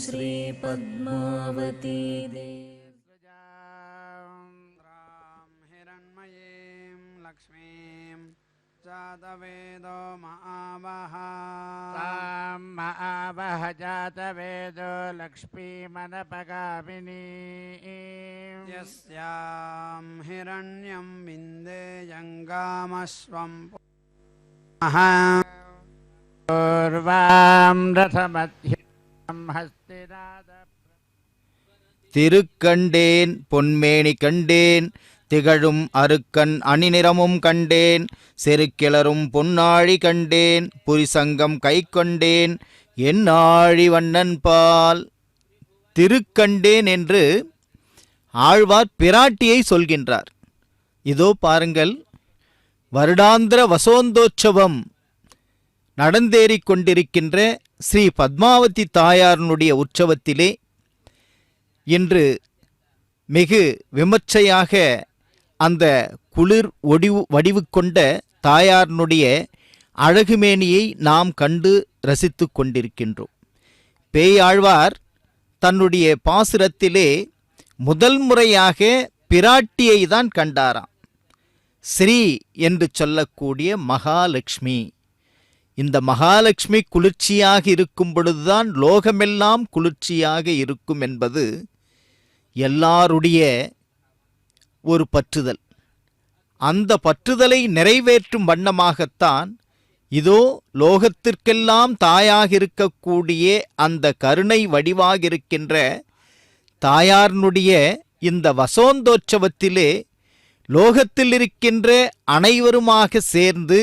श्रीपद्मावती हिरण्मयीं लक्ष्मीं जातवेदो महावः तां महावः जातवेदो लक्ष्मीमनपगामिनीं यस्यां हिरण्यं विन्देयङ्गामश्वं पूर्वां रथमध्यं हस्तिनाद திருக்கண்டேன் பொன்மேனி கண்டேன் திகழும் அருக்கன் அணிநிறமும் கண்டேன் செருக்கிளரும் பொன்னாழி கண்டேன் புரிசங்கம் கை கொண்டேன் என் ஆழி வண்ணன் பால். திருக்கண்டேன் என்று ஆழ்வார் பிராட்டியை சொல்கின்றார். இதோ பாருங்கள், வருடாந்திர வசோந்தோற்சவம் நடந்தேறிக் கொண்டிருக்கின்ற ஸ்ரீ பத்மாவதி தாயாரனுடைய உற்சவத்திலே இன்று மிகு விமர்சையாக அந்த குளிர் வடிவு கொண்ட தாயாரனுடைய அழகுமேனியை நாம் கண்டு ரசித்து கொண்டிருக்கின்றோம். பேயாழ்வார் தன்னுடைய பாசுரத்திலே முதல் முறையாக பிராட்டியை தான் கண்டாராம். ஸ்ரீ என்று சொல்லக்கூடிய மகாலட்சுமி. இந்த மகாலட்சுமி குளிர்ச்சியாக இருக்கும் பொழுதுதான் லோகமெல்லாம் குளிர்ச்சியாக இருக்கும் என்பது எல்லாருடைய ஒரு பற்றுதல். அந்த பற்றுதலை நிறைவேற்றும் வண்ணமாகத்தான் இதோ லோகத்திற்கெல்லாம் தாயாக இருக்கக்கூடிய அந்த கருணை வடிவாக இருக்கின்ற தாயாரனுடைய இந்த வசோந்தோற்சவத்திலே லோகத்தில் இருக்கின்ற அனைவருமாக சேர்ந்து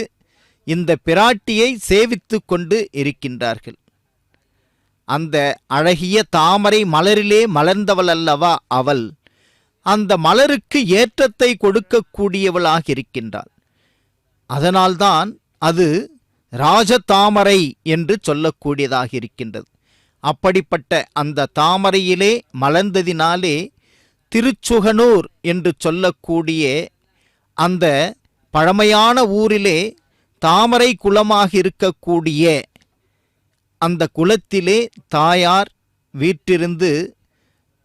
இந்த பிராட்டியை சேவித்து கொண்டு இருக்கின்றார்கள். அந்த அழகிய தாமரை மலரிலே மலர்ந்தவள் அல்லவா அவள். அந்த மலருக்கு ஏற்றத்தை கொடுக்கக்கூடியவளாக இருக்கின்றாள். அதனால்தான் அது ராஜதாமரை என்று சொல்லக்கூடியதாக இருக்கின்றது. அப்படிப்பட்ட அந்த தாமரையிலே மலர்ந்ததினாலே திருச்சுகனூர் என்று சொல்லக்கூடிய அந்த பழமையான ஊரிலே தாமரை குலமாக இருக்கக்கூடிய அந்த குலத்திலே தாயார் வீற்றிருந்து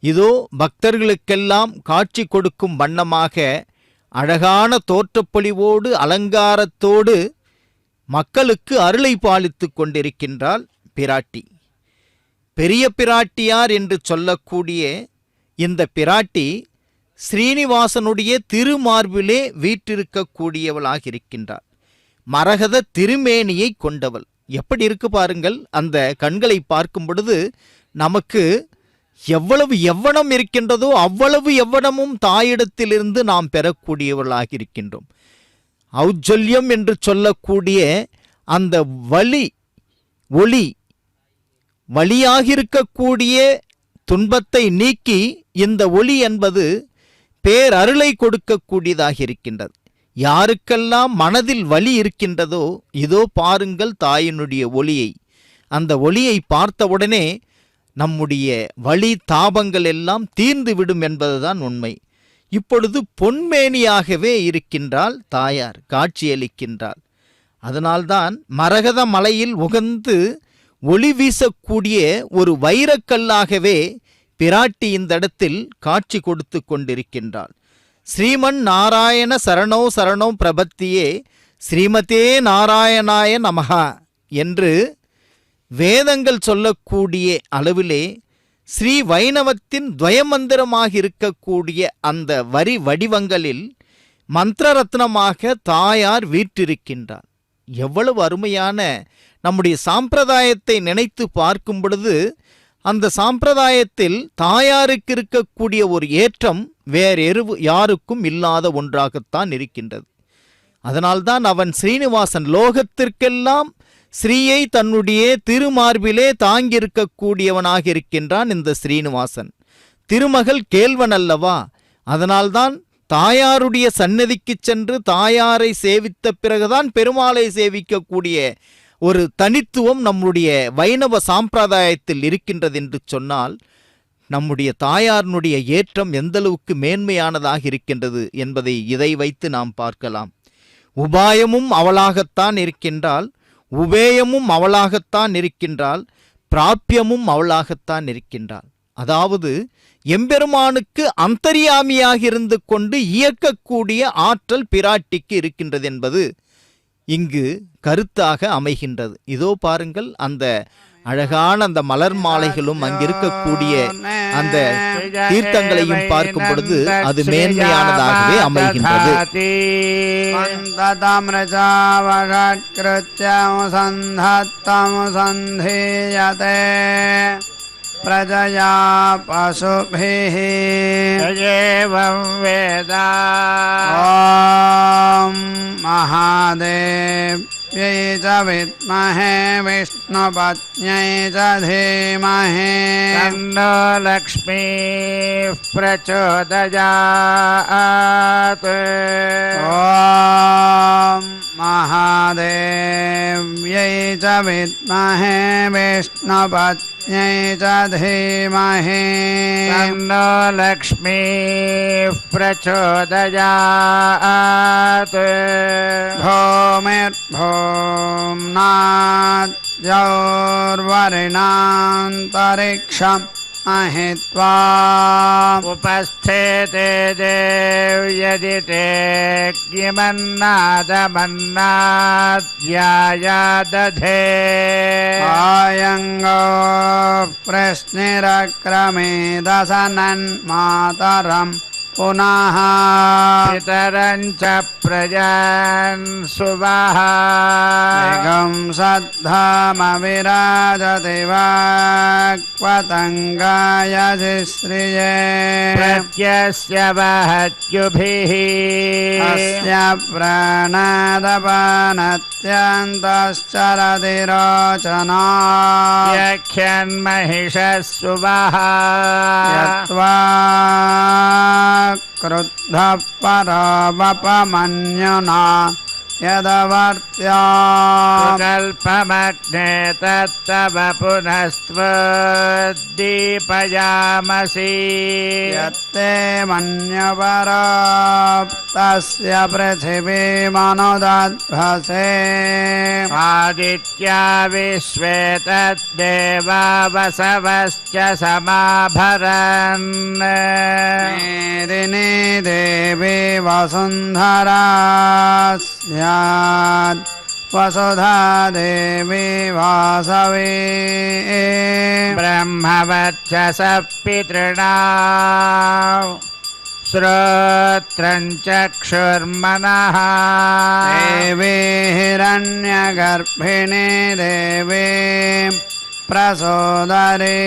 இதோ பக்தர்களுக்கெல்லாம் காட்சி கொடுக்கும் வண்ணமாக அழகான தோற்றப்பொழிவோடு அலங்காரத்தோடு மக்களுக்கு அருளை பாலித்து கொண்டிருக்கின்றாள் பிராட்டி. பெரிய பிராட்டியார் என்று சொல்லக்கூடிய இந்த பிராட்டி ஸ்ரீனிவாசனுடைய திருமார்பிலே வீற்றிருக்கக்கூடியவளாக இருக்கின்றாள். மரகத திருமேனியை கொண்டவள். எப்படி இருக்கு பாருங்கள். அந்த கண்களை பார்க்கும் பொழுது நமக்கு எவ்வளவு எவ்வனம் இருக்கின்றதோ அவ்வளவு எவ்வனமும் தாயிடத்திலிருந்து நாம் பெறக்கூடியவர்களாக இருக்கின்றோம். ஔஜல்யம் என்று சொல்லக்கூடிய அந்த ஒளி வழியாக இருக்கக்கூடிய துன்பத்தை நீக்கி இந்த ஒளி என்பது பேரருளை கொடுக்கக்கூடியதாக இருக்கின்றது. யாருக்கெல்லாம் மனதில் வலி இருக்கின்றதோ இதோ பாருங்கள் தாயினுடைய ஒளியை. அந்த ஒளியை பார்த்தவுடனே நம்முடைய வலி தாபங்கள் எல்லாம் தீர்ந்துவிடும் என்பதுதான் உண்மை. இப்பொழுது பொன்மேனியாகவே இருக்கின்றாள் தாயார், காட்சியளிக்கின்றாள். அதனால்தான் மரகத மலையில் உகந்து ஒளி வீசக்கூடிய ஒரு வைரக்கல்லாகவே பிராட்டி இந்த இடத்தில் காட்சி கொடுத்து கொண்டிருக்கின்றாள். ஸ்ரீமன் நாராயண சரணோ சரணோ பிரபத்தியே ஸ்ரீமதே நாராயணாய நமஹா என்று வேதங்கள் சொல்லக்கூடிய அளவிலே ஸ்ரீ வைணவத்தின் துவயமந்திரமாக இருக்கக்கூடிய அந்த வரி வடிவங்களில் மந்திரரத்னமாக தாயார் வீற்றிருக்கின்றார். எவ்வளவு அருமையான நம்முடைய சாம்பிரதாயத்தை நினைத்து பார்க்கும் பொழுது அந்த சாம்பிரதாயத்தில் தாயாருக்கு இருக்கக்கூடிய ஒரு ஏற்றம் வேறு யாருக்கும் இல்லாத ஒன்றாகத்தான் இருக்கின்றது. அதனால்தான் அவன் ஸ்ரீனிவாசன் லோகத்திற்கெல்லாம் ஸ்ரீயை தன்னுடைய திருமார்பிலே தாங்கியிருக்கக்கூடியவனாக இருக்கின்றான். இந்த ஸ்ரீனிவாசன் திருமகள் கேள்வன் அல்லவா. அதனால்தான் தாயாருடைய சன்னதிக்கு சென்று தாயாரை சேவித்த பிறகுதான் பெருமாளை சேவிக்கக்கூடிய ஒரு தனித்துவம் நம்முடைய வைணவ சாம்பிரதாயத்தில் இருக்கின்றது என்று சொன்னால் நம்முடைய தாயாரினுடைய ஏற்றம் எந்தளவுக்கு மேன்மையானதாக இருக்கின்றது என்பதை இதை வைத்து நாம் பார்க்கலாம். உபாயமும் அவளாகத்தான் இருக்கின்றாள், உபேயமும் அவளாகத்தான் இருக்கின்றாள், பிராபியமும் அவளாகத்தான் இருக்கின்றாள். அதாவது எம்பெருமானுக்கு அந்தர்யாமியாக இருந்து கொண்டு இயக்கக்கூடிய ஆற்றல் பிராட்டிக்கு இருக்கின்றது என்பது இங்கு கருத்தாக அமைகின்றது. இதோ பாருங்கள், அந்த அழகான அந்த மலர் மாலைகளும் அங்கிருக்கக்கூடிய அந்த தீர்த்தங்களையும் பார்க்கும் பொழுது அது மேன்மையானதாகவே அமைகின்றது. பிரஜயா பசுபிஹ ஏவம் வேதா ஓம் மகாதேவ்யை ச வித்மஹே விஷ்ணுபத்யை ச தீமஹி தன்னோ லக்ஷ்மீ பிரச்சோதயாத். ஓம் மகாதேவ்யை ச வித்மஹே விஷ்ணுபத்யை ச தீமஹி தன்னோ லக்ஷ்மீ பிரச்சோதயாத். भूमिर्भूम्नाद्यौर्वरिणान्तरिक्षम् महित्वा उपस्थेते देव्यदि ते किमन्नादमन्नाद्याया दधे आयङ्गो प्रश्निरक्रमे दशनन्मातरम् पुनः पितरञ्च प्रजान् सुवः एकं सद्धमविराजति वाक्पतङ्गाय श्रिये प्रत्यस्य वहत्युभिः अस्य प्राणादपानत्यन्तश्चरति रोचना यख्यन्महिषः सुवः यत्त्वा क्रुद्धः परोपमन्युना यदवर्त्या कल्पमग्ने तत्तव पुनस्त्वद्दीपयामसि यत्ते मन्यपरोप्तस्य पृथिवीमनुदध्वसे आदित्या विश्वे तद्देवा वसवश्च समाभरन् मेदिनी देवी वसुन्धरा स्यात् वसुधा देवी वासवी ब्रह्मवर्चस पितॄणाम् श्रोत्रं चक्षुर्मनः देवी हिरण्यगर्भिणी देवी प्रसोदरी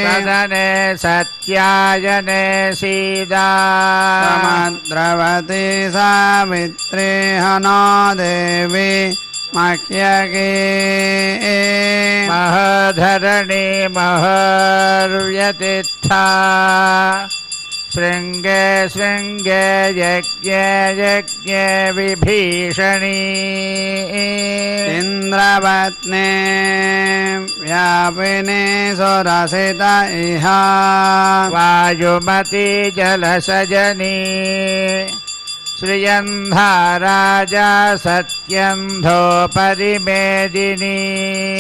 सदने सत्यायने सीदा समद्रवती सावित्री हनो देवी मह्यगे महोधरणी महोर्व्यतिष्ठा शृङ्गे शृङ्गे यज्ञे यज्ञे विभीषणी इन्द्रपत्नी व्यापिनी सुरसित इह वायुमती जलसजनी श्रियन्धाराजा सत्यन्धो परिमेदिनी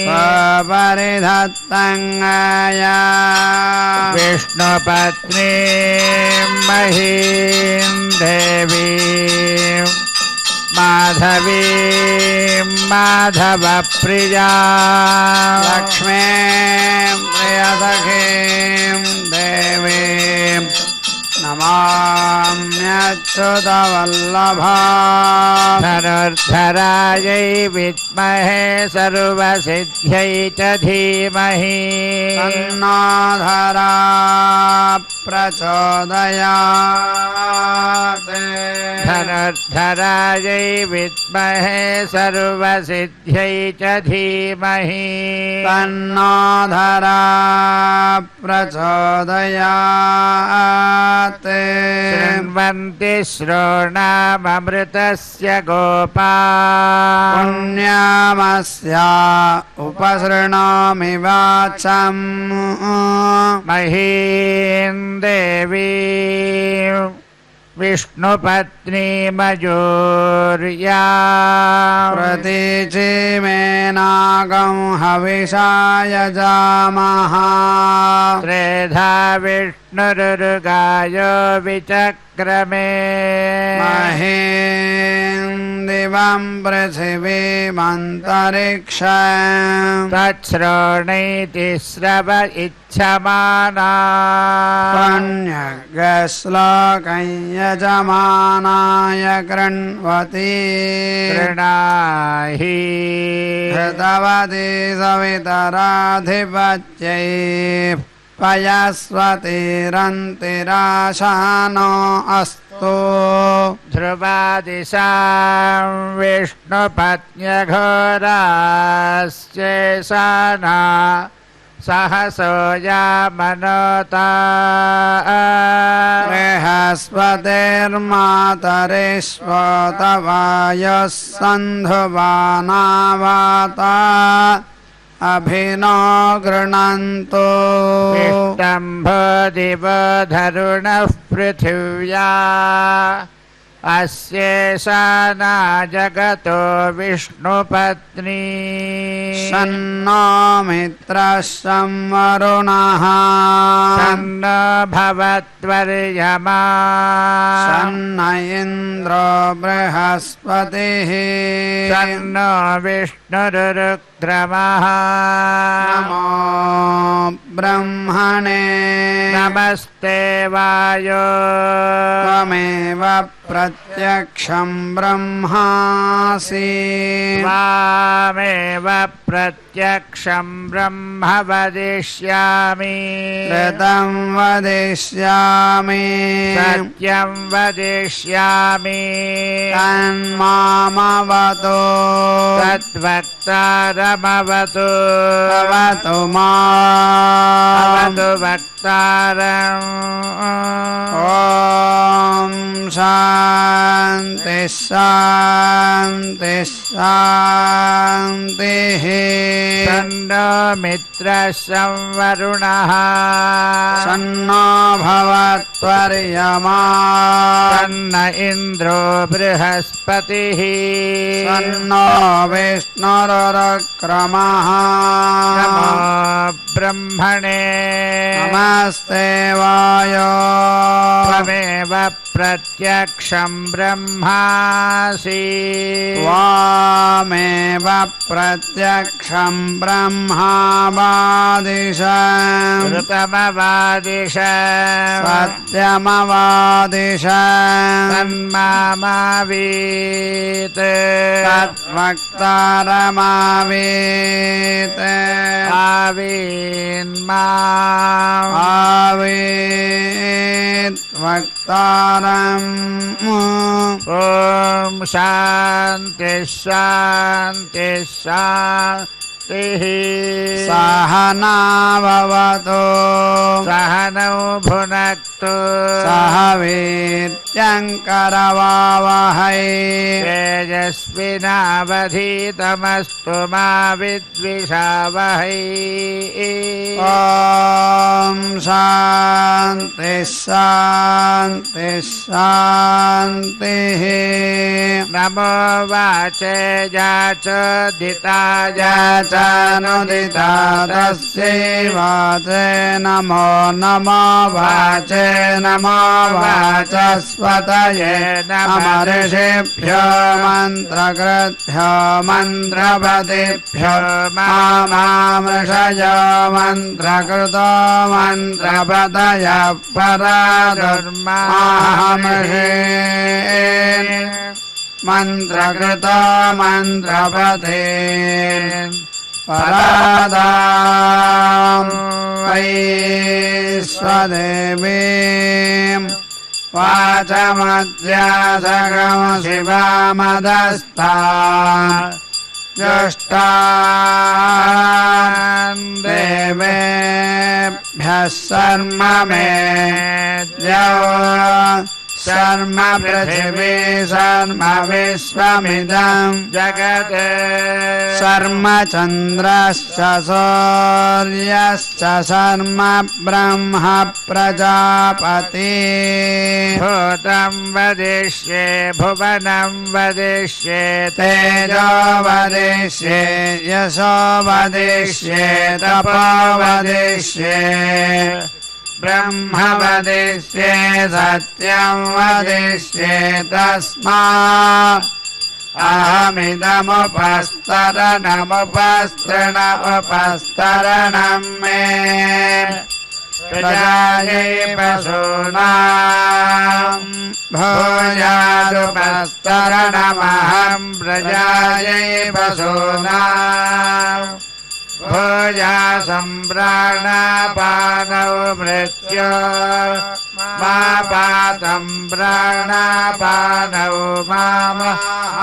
स्वपरिधत्तङ्गाया विष्णुपत्नी महीं देवीं माधवीं माधवप्रिया लक्ष्मीं प्रियसखीं देवीं नमाम्यच्युतवल्लभा धनुर्धरायै विद्महे सर्वसिद्ध्यै च धीमहि तन्नोधरा प्रचोदयात् धनुर्धरायै विद्महे सर्वसिद्ध्यै च धीमहि तन्नोधरा प्रचोदयात् शृण्वन्ति श्रोणाममृतस्य गोपा पुण्यामस्या उपसृणोमि वाचम् महीं देवीं विष्णुपत्नीमजूर्या प्रतीचिमेना अस्माकं हविषा यजामः त्रेधा विष्णुरुगायो विचक्रमे महीं दिवं पृथिवीमन्तरिक्षम् तच्छृणीति श्रव इच्छमाना पण्यगश्लोकं यजमानाय कृण्वति तृणाहि हृतवती सवितराधिपत्यै पयस्वतिरन्तिराशानो अस्तु ध्रुवादिशां विष्णुपत्न्यघोराश्चेशाना सहसो यामनोता बृहस्पतिर्मातरिष्वतवायुः सन्धुवानावाता अभिनो गृह्णन्तु विष्टम्भो दिवो धरुणः पृथिव्या अस्येशाना जगतो विष्णुपत्नी सन्नो मित्रः संवरुणः सन्नो भवत्वर्यमा सन्न इन्द्रो बृहस्पतिः सन्नो विष्णुरुक्रमः नमो ब्रह्मणे नमस्ते वायो त्वमेव प्रत्यक्षं ब्रह्मासि त्वामेव प्रत्यक्षं ब्रह्म वदिष्यामि ऋतं वदिष्यामि सत्यं वदिष्यामि तन्मामवतु तद्वक्तारमवतु भवतु अवतु वक्तारम् ॐ शान्ति शान्ति शान्तिः तन्नो मित्रः संवरुणः सन्नो भवत्वर्यमा तन्न इन्द्रो बृहस्पतिः सन्नो विष्णुरुक्रमः नमो ब्रह्मणे नमस्ते वायो त्वमेव प्रत्यक्षं ब्रह्मासि त्वामेव प्रत्यक्षं ब्रह्मावादिशम् ऋतमवादिशम् सत्यमवादिशम् तन्मामावीत् तद्वक्तारमावीत् आवीन्माम् आवीत् वक्तारम् ॐ शान्ति शान्ति शान्तिः सहना भवतु सहनौ भुनक्तु सह वीर्यङ्करवावहै तेजस्विनावधीतमस्तु मा विद्विषावहै ॐ शान्ति शान्ति शान्तिः नमो वाचे याचोदिताय च नुदिता तस्यै वाचे नमो नमो वाचे नमो वाचस्पतये नमः ऋषिभ्यो मन्त्रकृभ्यो मन्त्रपतिभ्यो मामृषयो मन्त्रकृतो मन्त्रपतयः पराधर्माहमृषे मन्त्रकृतो मन्त्रपते परादां वैश्वदेवीं वाचमध्यासगं शिवामदस्ता जुष्टान् देवेभ्यः शर्म मे द्यौ सर्म पृथिवी सर्म विश्वमिदं जगत् सर्म चन्द्रश्च सूर्यश्च सर्म ब्रह्म प्रजापति भूतं वदिष्ये भुवनं वदिष्ये तेजो वदिष्ये यशो वदिष्ये तपो वदिष्ये ब्रह्म वदिष्ये सत्यं वदिष्ये तस्मात् अहमिदमुपस्तरणमुपस्तरणमुपस्तरणं मे प्रजायै पशूनां भूयादुपस्तरणमहं प्रजायै पशूनां भूया सम्प्राणापानौ मृत्यो मा पातं प्राणापानौ माम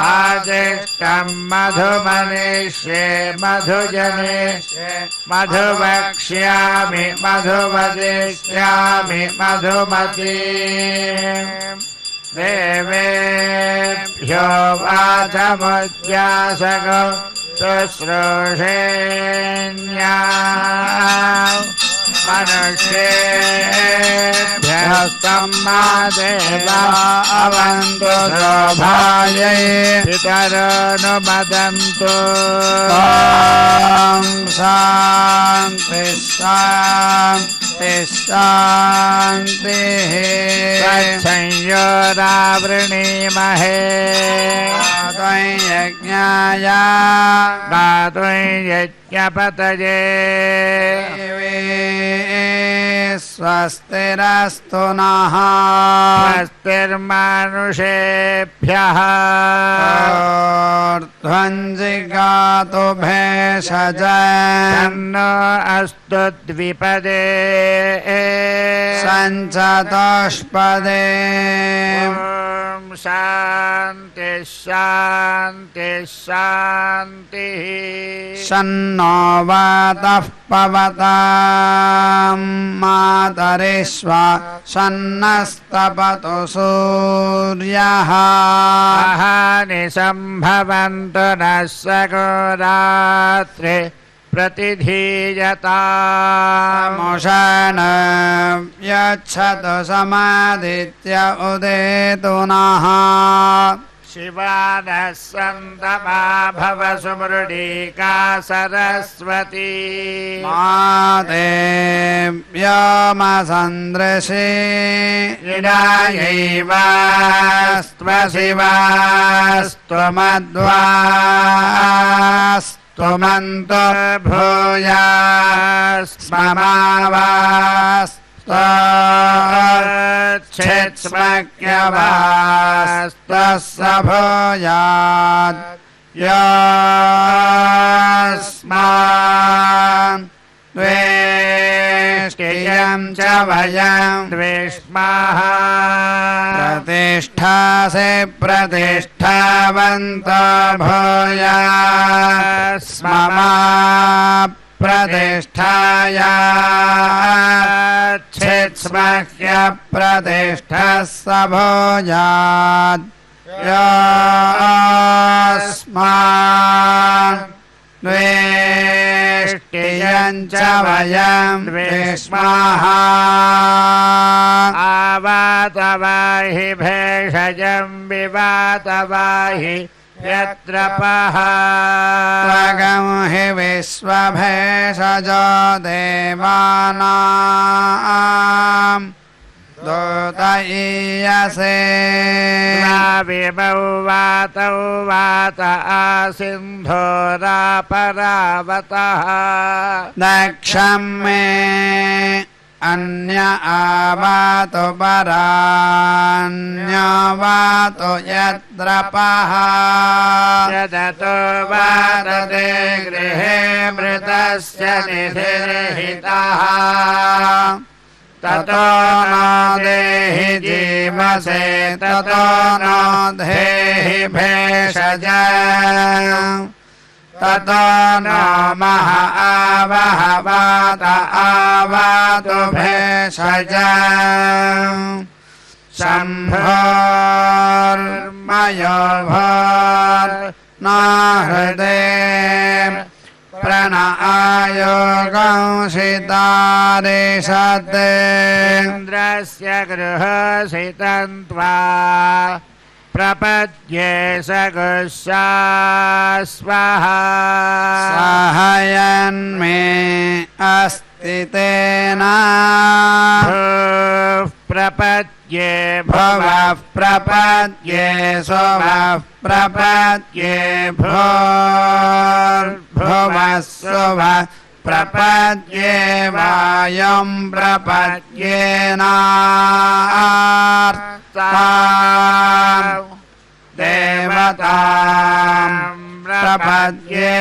आदिष्टं मधुमनिष्ये मधुजनिष्ये मधुवक्ष्यामि मधुवदिष्यामि मधुमती देवेभ्यो वाचमुद्यासगो शुश्रूषेण्या मनुष्येभ्यस्तं मा देवा अवन्तु शोभायै पितरोऽनुमदन्तु ॐ शान्ति शान्ति शान्तिः तत्संयोरावृणीमहे यज्ञाय यज्ञपतये स्वस्तिरस्तु नः स्वस्तिर्मानुषेभ्यः ऊर्ध्वञ्जिगातु भेषज तन्नो अस्तु द्विपदे सञ्चतुष्पदे शान्ति शान्ति शान्तिः शन्नो वातः पवतां मातरिष्वा शन्नस्तपतु सूर्यः अहानि सम्भवन्तु नः सगोरात्रे प्रतिधीयतामुषण यच्छतु समादित्य उदेतु नः शिवानः सन्तमा भव सुमृडीका सरस्वती माते व्योमसन्दृशे इडायैवास्त्वशिवास्त्वमध्वास् त्वमन्तो भूयास्ममावास्त्वच्छित्स्मज्ञवास्त्वस्य भूयात् यस्मान् द्वेष्टियं च वयं द्वेष्मः प्रतिष्ठासे प्रतिष्ठावन्तो भूयास्ममा प्रतिष्ठायाच्छित्स्मह्य प्रतिष्ठस्य भूयात् यस्मान् द्वेष्टियं च वयं द्वेष्मः आवातवाहि भेषजं विवातवाहि यत्रपः त्वगं हि विश्वभेषजो देवानां दूत ईयसे विमौ वातौ वात आसिन्धोरापरावतः दक्षं मे अन्य आवातु परान्यवातु यत्रपः यदतो वातते गृहे मृतस्य निधिर्हितः ततो न देहि जीवसे ततो न देहि भेषज ततो न मह आवह वात आवातु भेषज शम्भोर्मयोर्भोर्नाहृदे प्रणआयोगंसितारिषते इन्द्रस्य गृहसितं त्वा प्रपद्ये सगुषा स्वाहा सहयन्मे अस्ति तेन प्रपद्ये भवः प्रपद्ये सोमः प्रपद्ये भूर्भुवः सुवः प्रपद्ये वायं प्रपद्येनार्तां देवतां प्रपद्ये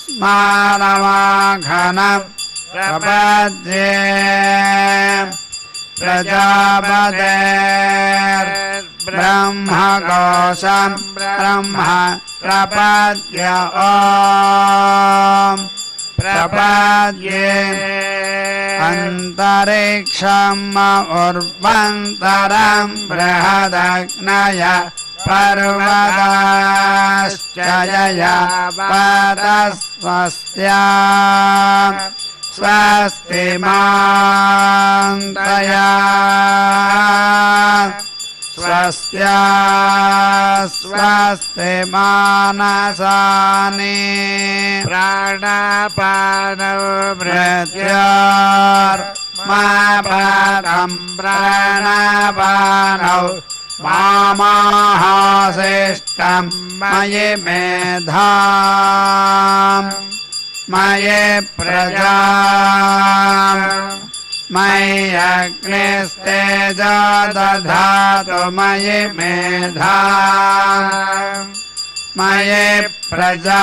स्मारमाघनं प्रपद्ये प्रजापतेर्ब्रह्मकोशं ब्रह्म प्रपद्य ॐ प्रपद्ये अन्तरिक्षम् उर्वन्तरं बृहदग्नय पर्वताश्च ययापतस्वस्त्या स्वस्ति मान्तया स्वस्त्या स्वस्ति मानसानि प्राणापानौ मृत्योर्मापदं प्राणापानौ मामाहाशिष्टं मयि मेधाम् मयि प्रजा मयि अग्निस्तेजो दधातु मयि मेधा मयि प्रजा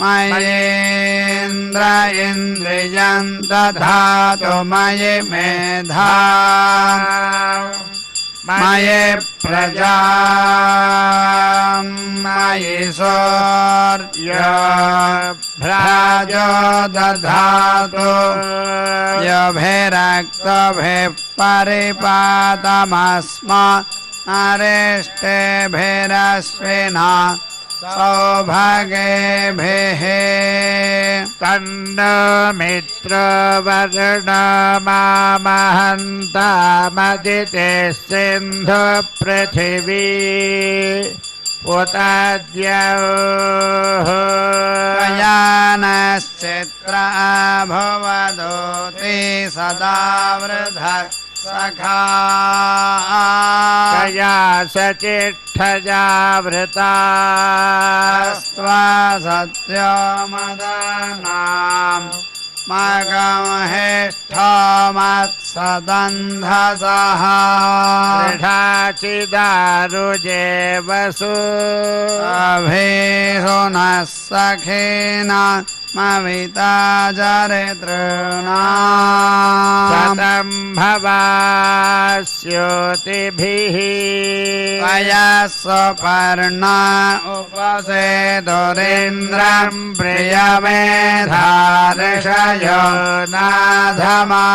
मयीन्द्र इन्द्रियं दधातु मयि मेधा मयि प्रजा मयि सूर्यभ्राजो दधातु यभिरक्तभिः परिपातमस्मारिष्टेभिरश्विना सौभागेभिः तन्नो मित्रवर्णमामहन्तामदिते सिन्धु पृथिवी उताद्यौः यानश्चित्रा भवदोति सदा वृथा सखा कया सचिष्ठजावृता स्त्वा सत्यमदनाम् मगमहिष्ठमत्सदन्धसः दृढाचिदारुजे वसु अभिषुनः सखेन मविता चरितॄणाम् शतं भवास्योतिभिः पयस्वपर्णा उपसेदुरिन्द्रं प्रियमेधाऋषयो नाधमानाः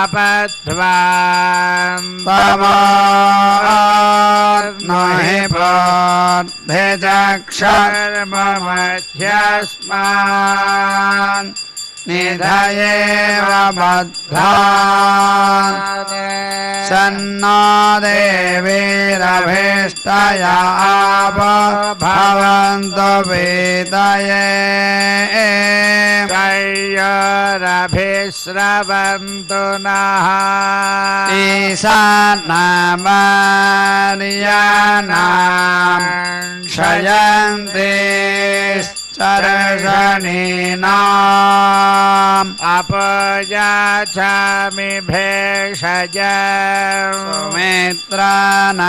अपध्वान् तमोर्नहि बोध्यचक्षर्मध्यस्मान् निधयेव बद्धान् सन्नो देवीरभीष्टया भवन्तु वेदये त्रय्योरभिस्रवन्तु नः ईशानामार्याणां क्षयन्ति चर्षणीनाम् अपजाचामि भेषज सुमित्रान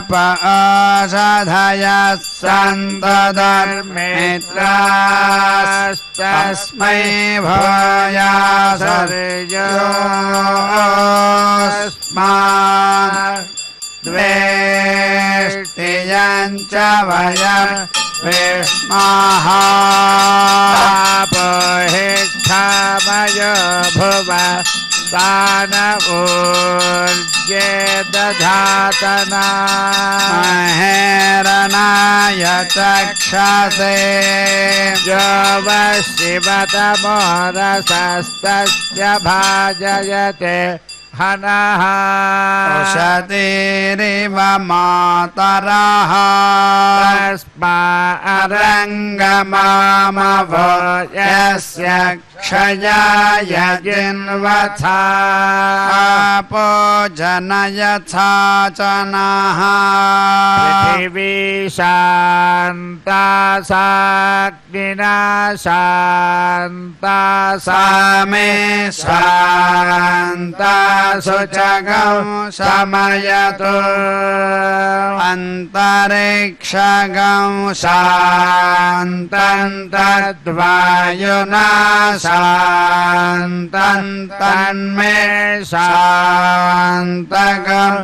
अपौषधयः सन्तदर्मित्रास्तस्मै भूयासर्योऽस्मान् द्वेष्टियं च वयं विष्मः आपोहिष्ठामय भुव तान ऊर्जे दधातना महेरणाय चक्षसे जो वशिवतमोरसस्तस्य भाजयते हनः औषधीरिव मातरः तस्मारङ्गमामवो यस्य क्षयाय जिन्वथा आपो जनयथा च नः पृथिवी शान्ता साग्निना शान्ता सा मे शान्ता शुचगं शमयतु अन्तरिक्षगं शान्तं तद्वायुना शान्तं तन्मे शान्तगं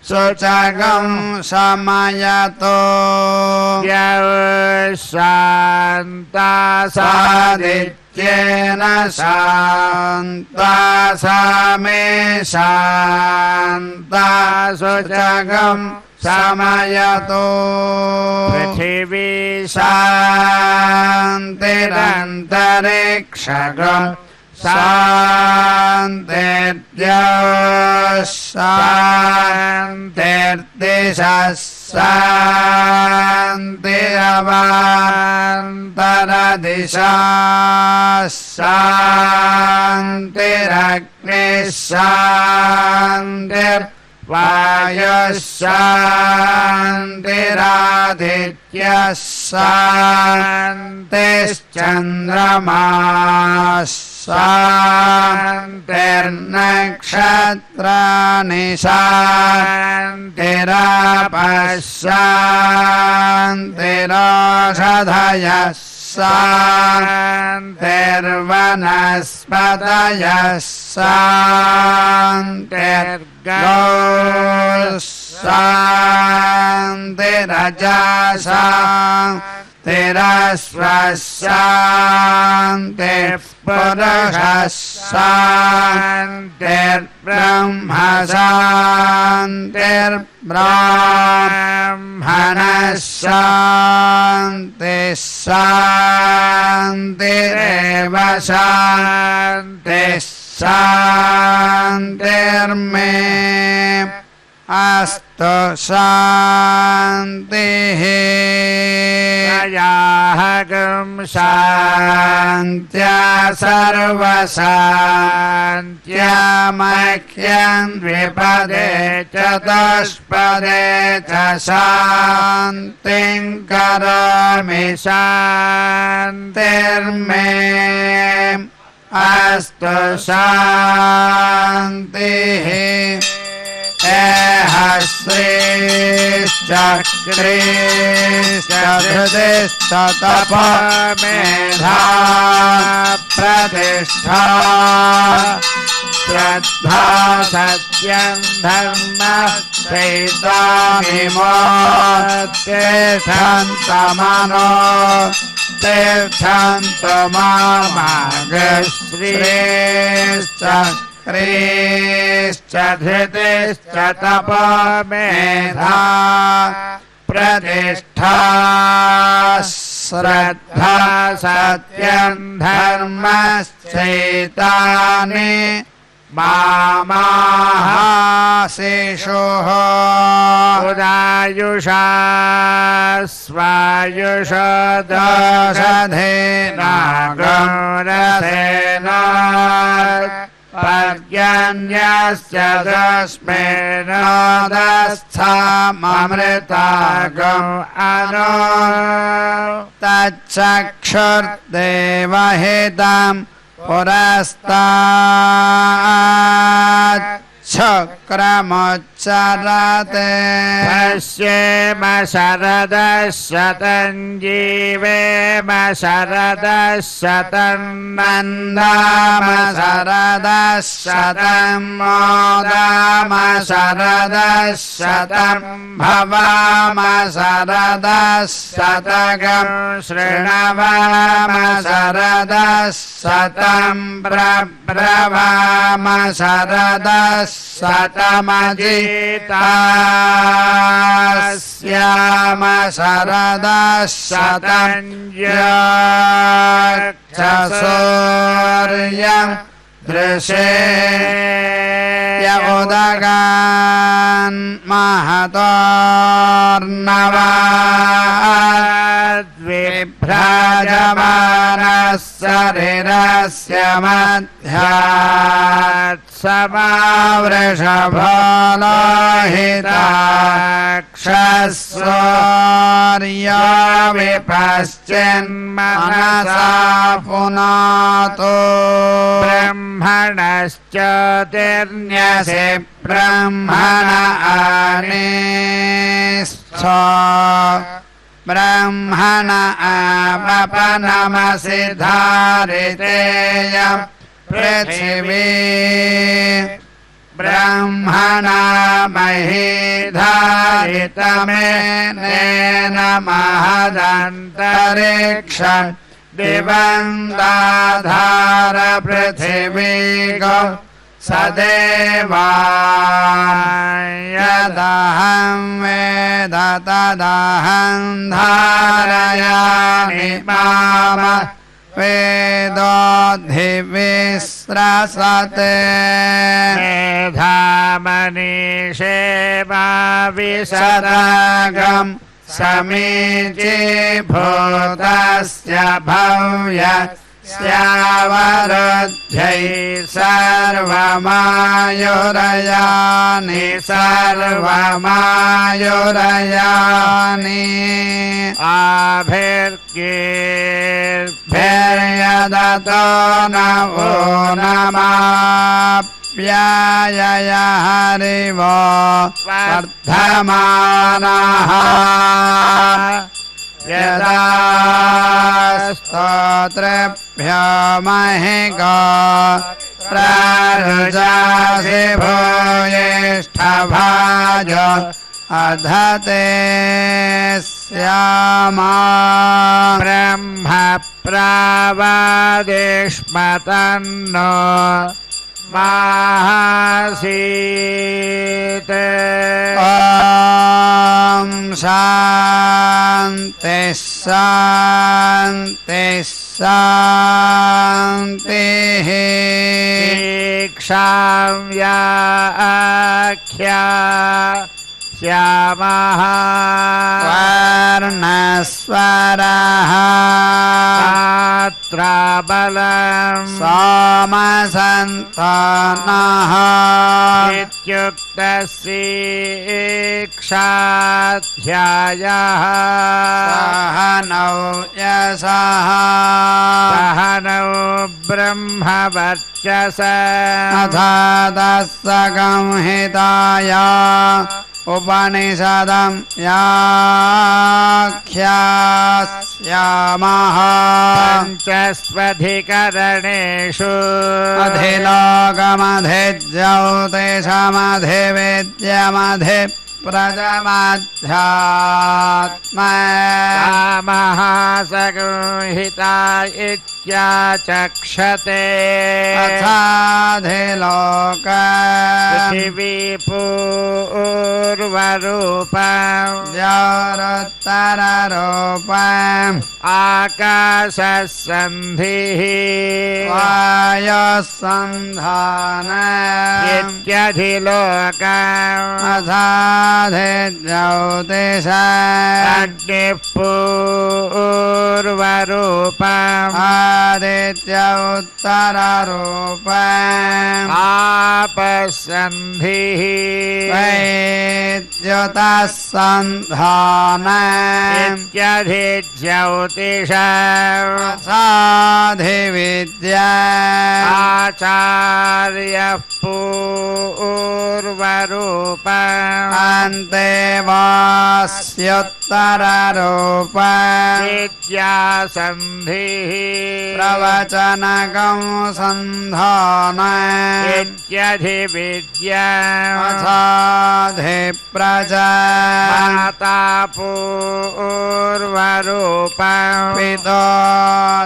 शुचगं शमयतु शान्ता सादित्येन शान्ता सा मे शान्ता शुचगं शमयतु पृथिवी शान्तिरन्तरिक्षगं शान्तिर्द्यः शान्तिर्दिशः शान्तिरवान्तरदिशा शान्तिरग्निः शान्तिर्वायुः शान्तिरादित्यः शान्तिश्चन्द्रमाः शान्तिर्नक्षत्राणि शान्तिरापः शान्तिरोषधयः शान्तिर्वनस्पतयः शान्तिर्गौः शान्तिरजसा शान्तिरश्वः पुरुषः शान्तिर्ब्रह्म शान्तिर्ब्राह्मणः शान्तिः शान्तिरेव शान्तिः शान्तिर्मे अस्तु शान्तिः याहगं शान्त्या सर्वशान्त्या मह्यं द्विपदे चतुष्पदे च शान्तिं करोमि शान्तिर्मे अस्तु शान्तिः श्रीश्चक्रेश्च हृदिश्च तपमेधा प्रतिष्ठा श्रद्धा सत्यं धर्मः चैतामिमो तिष्ठन्तमनो तिष्ठन्तु मामागश्रीश्च क्रीश्च धृतिश्च तपमेधा प्रतिष्ठा श्रद्धा सत्यं धर्मश्चैतानि मामाहाशिषुः उदायुषा स्वायुष दशधेना गौरसेना पर्जन्यस्य दस्मेनादस्थाममृतागम् अनु तच्चक्षुर्देवहितं पुरस्तात् चक्रमुच्चरते पश्येम शरदः शतं जीवेम शरदः शतं नन्दाम शरदः शतं मोदाम शरदः शतं भवाम शरदः शतकं शृणवाम शरदः शतं प्रब्रवाम शरदः शतमजितास्याम शरदः शतं यक्षसूर्यं दृशे य उदगान् महतोर्नवाद्विभ्राजमानः शरीरस्य मध्यात् समावृषभो लोहिताक्षसूर्यो विपश्चिन्मनसा पुनातो ब्रह्मणश्चोतिर्न्यसि ब्रह्मण आनेस्थ ब्रह्मण आवपनमसि धारितेय पृथिवी ब्रह्मणा मही धारितमेनेन महदन्तरिक्षं दिवं दाधार पृथिवी गो सदेवा यदहं वेद तदहं धारयामि माम वेदोऽधिविस्रसते मेधामनीषेवा विशदागं समीची भूतस्य भव्य स्यावरुध्यै सर्वमायुरयानि सर्वमायुरयानि आभिर्गीर्भिर्यदतो नवो नमाप्यायय हरिवो वर्धमानः यदा स्तोत्रेभ्यो महिको प्रारुजासि भूयिष्ठभाज अधते स्यामा ब्रह्म प्रावादिष्मतन्नो माहासीत् ॐ शान्तिः शान्तिः शान्तिः दीक्षां व्याख्या श्यामः वर्णस्वरः मात्राबलं सोमसन्तानः इत्युक्तशीक्षाध्यायः सहनौ यशः सहनौ ब्रह्मवर्चसा अथादस्संहिताया उपनिषदं व्याख्यास्यामः पञ्चस्वधिकरणेषु अधिलोकमधिज्योतिषमधिप्रजमध्यात्मा महासंहिता इत्याचक्षते अथाधिलोक पृथिवी पूर्वरूपं द्योरुत्तररूपम् आकाशसन्धिः वायुसन्धान इत्यधिलोकम् अथा ज्योतिष अग्निपूर्वरूपम् आदित्य उत्तररूपम् आपसन्धिः वैद्युतः सन्धानम् इत्यधिज्योतिषम् साधिविद्या आचार्यः पूर्वरूपम् अन्तेवास्योत्तररूपम् विद्यासन्धिः प्रवचनकं सन्धानम् इत्यधिविद्याम् असाधिप्रजा माता पूर्वरूपम् पितोत्तररूपम्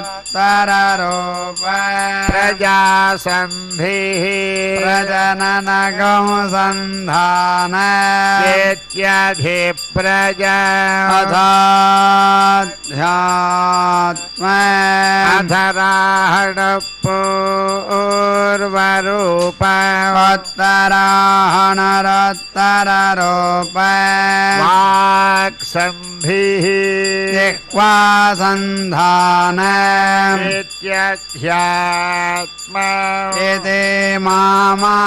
प्रजासन्धिः प्रजननकं सन्धानम् इत्यधिप्रजा अधाध्यात्मा अधराहण पूर्वरूपम् उत्तराहणरोत्तररूपम् वाक्सन्धिः जिह्वा सन्धानम् इत्यध्यात्मा इति मामहासंहिताः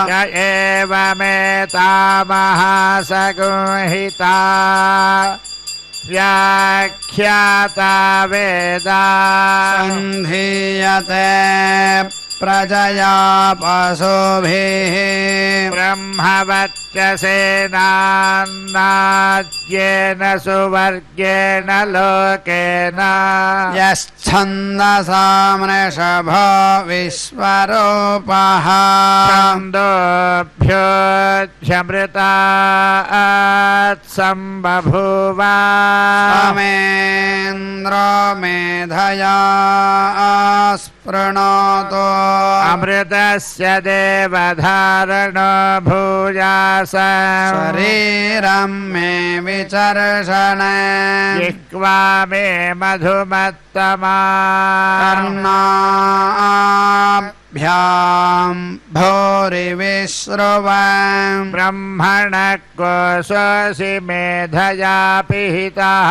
य एवमेतामहासंहिता व्याख्याता वेदा सन्धीयते प्रजया पशुभिः ब्रह्मवर्चसेनान्नाद्येन सुवर्गेण लोकेन यश्छन्दसा वृषभो विश्वरूपः छन्दोभ्योऽध्यमृतात् सम्बभूव समेन्द्रो मेधया स्पृणोतु अमृतस्य देवधारणो भूयास शरीरं मे विचर्षण जिह्वा मे मधुमत्तमा कर्णाभ्यां भूरिविश्रुवम् ब्रह्मणः कोशोऽसि मेधया पिहितः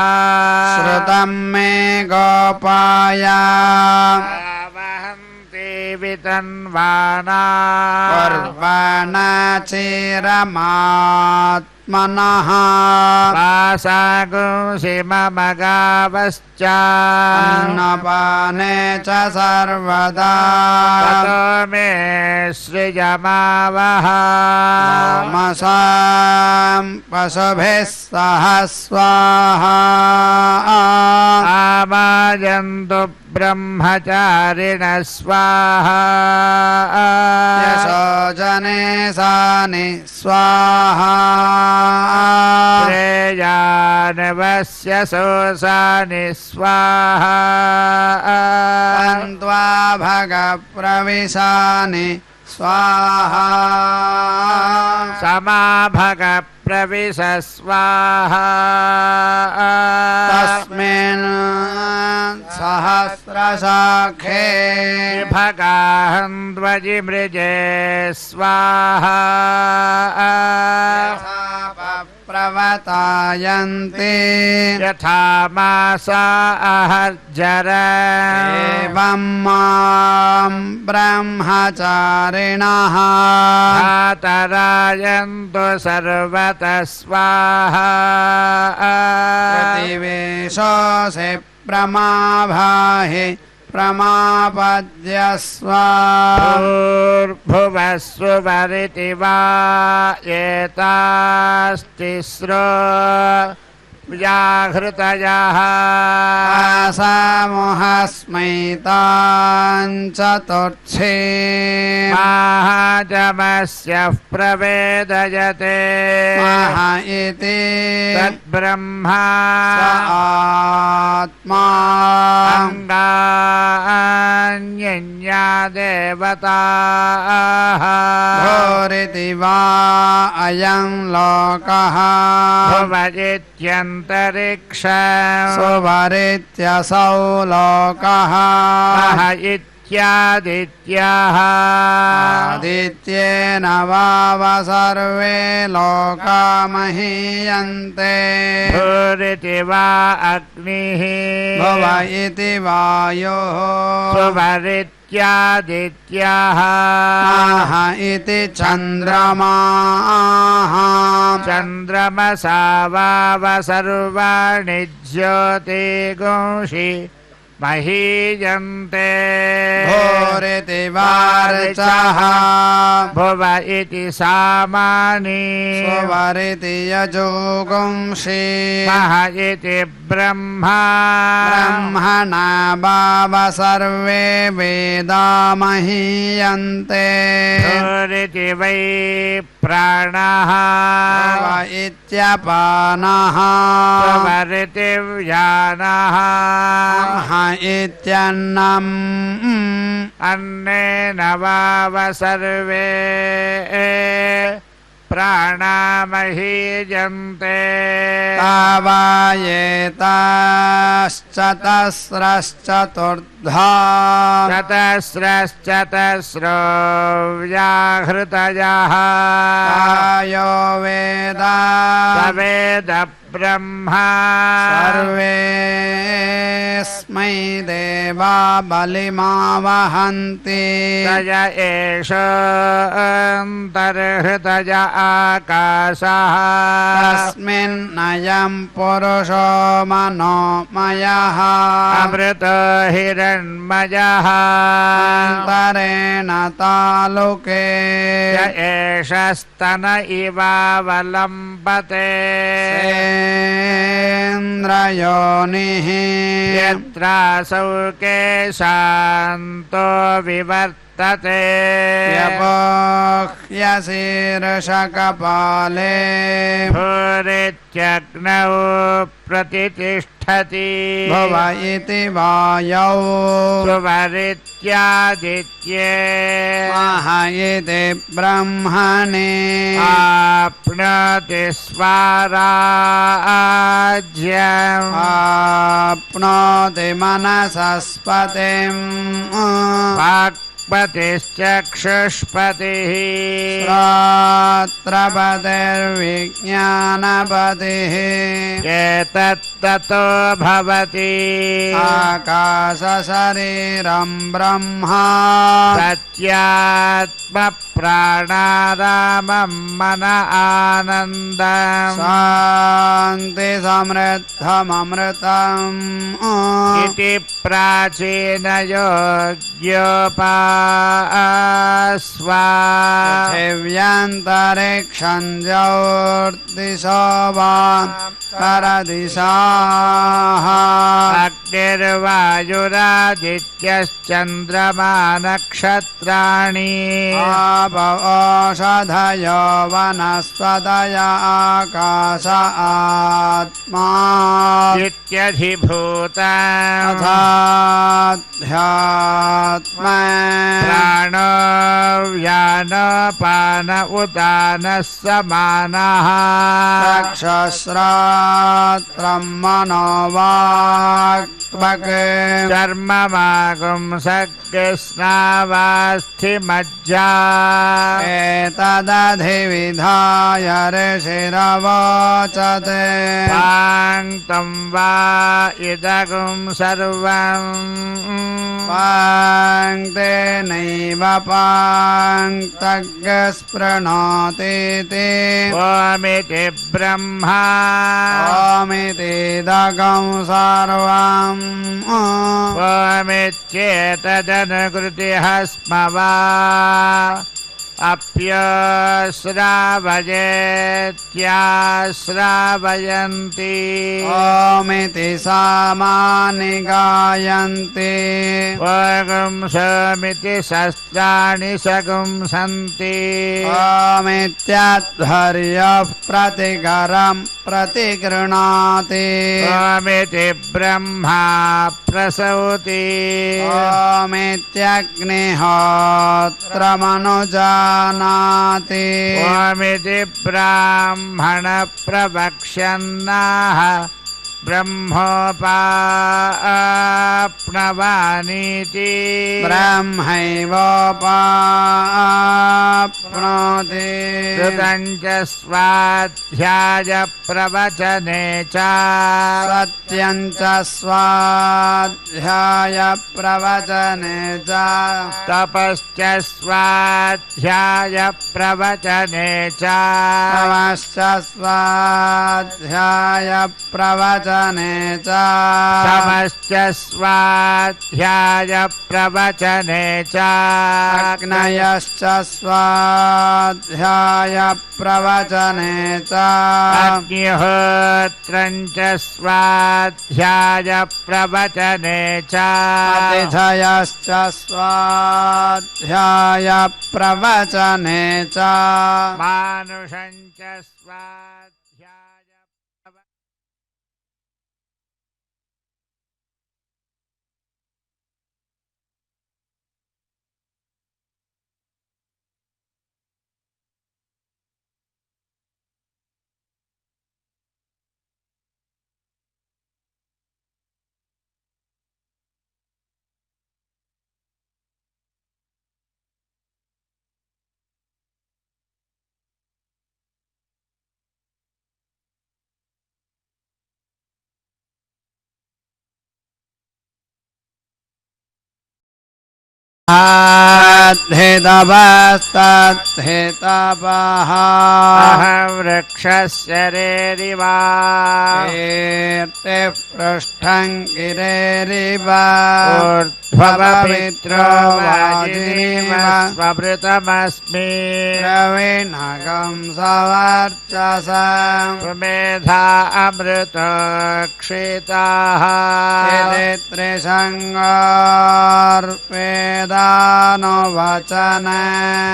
श्रुतं मे गोपाया वहन्ति वितन्वाना पर्वणचिरमात्मनः वासागुंसि मम गावश्च अन्नपाने च सर्वदा ततो मे सृजमावह मसां पशुभिः सह स्वाहा आमायन्तु ब्रह्मचारिण स्वाहा यशो जने सानि स्वाहा श्रेयानवस्य सोऽसानि स्वाहा अन्त्वा भगप्रविशानि स्वाहा समाभग प्रविश स्वाहा तस्मिन् सहस्रशाखे भगाहन्द्वजिमृजे स्वाहा प्रवतायन्ति यथा मासा अहर्जर एवं मां ब्रह्मचारिणः धातरायन्तु सर्वतः स्वाहा प्रतिवेशोऽसि प्रमाभाहि प्रमापद्यस्व भूर्भुवस्वरिति वा एतास्तिस्रो व्याहृतयः आसामुहस्मैताञ्चतुर्थी महाजमस्य प्रवेदयते मह इति तद्ब्रह्मा स आत्मा अङ्गान्यन्या देवताः भूरिति वा अयं लोकः भुवजित्यन्तरिक्ष सुवरित्यसौ लोकः मह भुवरित्यादित्याः आदित्येन वाव सर्वे लोका महीयन्ते भूरिति वा अग्निः भुव इति वायुः सुभरित्यादित्याः आह इति चन्द्रमाः चन्द्रमसा वाव सर्वाणि ज्योतिगुंषि महीयन्ते भूरिति वार्चः भुव इति सामानि सुवरिति यजुगुंषि मह इति ब्रह्मा ब्रह्मणा वाव सर्वे वेदा महीयन्ते भूरिति वै प्राणः भव इत्यपानः सुभरिति व्यानः आह इत्यन्नम् अन्नेन वाव सर्वे प्राणामहीयन्ते तावायेताश्चतस्रश्चतुर्धा चतस्रश्चतस्रो व्याहृतयः आयो वेदा सवेद ब्रह्मा सर्वेऽस्मै देवा बलिमावहन्ति तय एष अन्तर्हृतय आकाशः तस्मिन्नयं पुरुषो मनोमयः अमृतो हिरण्मयः अन्तरेण तालुके य एष स्तन इवावलम्बते सेन्द्रयोनिः यत्रासौ केशान्तो विवर्तते व्यपोह्यशीर्षकपाले भूरित्यग्नौ प्रतितिष्ठति भुव इति वायौ सुभरित्यादित्ये मह इति ब्रह्मणि आप्नोति स्वाराज्यम् आप्नोति मनसस्पतिम् वाक्पतिश्चक्षुष्पतिः श्रोत्रपतिर्विज्ञानपतिः एतत्ततो भवति आकाशशरीरं ब्रह्मा सत्यात्मप्राणारामं मन आनन्दम् शान्तिसमृद्धममृतम् इति प्राचीनयोग्योपास्वा पृथिव्यन्तरिक्षं ज्योतिषो वा करदिशाः अग्निर्वायुरादित्यश्चन्द्रमा नक्षत्राणि आप ओषधयो वनस्पतय आकाश आत्मा इत्यधिभूता अथाध्यात्मा प्राणो व्यानपान उदानः समानः चक्षुश्रोत्रं मनोवाक्पक् चर्ममागुंसकृष्णावास्थिमज्जा एतदधिविधाय ऋषिरवोचते पाङ्क्तं वा इदगुं सर्वम् पाङ्क्तेनैव पाङ्क्तज्ञस्पृणोतीति ओमिति ब्रह्मा ओमितीदगं सर्वम् ओमित्येतदनुकृतिः स्म वा अप्यश्रावयेत्याश्रावयन्ति ओमिति सामानि गायन्ति वगुंसमिति शस्त्राणि सगुंसन्ति ओमित्यध्वर्यः प्रतिकरं प्रतिगृह्णाति ओमिति ब्रह्मा प्रसौति ओमित्यग्निहोत्रमनुजानाति ओमिति ब्राह्मण प्रवक्ष्यन्नाः ब्रह्मोपाप्नवानीति ब्रह्मैवोपाप्नोति श्रुतं च स्वाध्याय प्रवचने च सत्यं च स्वाध्याय प्रवचने च तपश्च स्वाध्याय प्रवचने च तमश्च स्वाध्याय प्रवचने च समश्च स्वाध्याय प्रवचने च अग्नयश्च स्वाध्याय प्रवचने च अग्निहोत्रं च स्वाध्याय प्रवचने च अतिथयश्च स्वाध्याय प्रवचने च मानुषं च स्वाध्याय तद्धेतवस्तद्धेतपः अहं वृक्षस्य रेरिवा कीर्तिः पृष्ठं गिरेरिव ऊर्ध्वपवित्रो वाजिनीव स्वभृतमस्मि प्रवीणगं सवर्चसं सुमेधा अमृतक्षिताः यदि त्रिसङ्गार्पेदानो वचन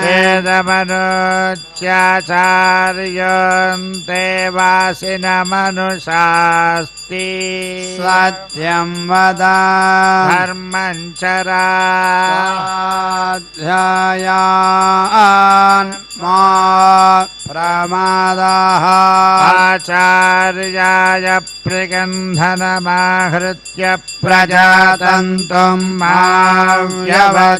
वेदमनुच्याचार्यन्ते वासिनमनुशास्ति सत्यं वद धर्मं चरा स्वाध्यायान् मा प्रमादः आचार्याय प्रगन्धनमाहृत्य प्रजातन्तुं मा व्यवच्छेत्सीः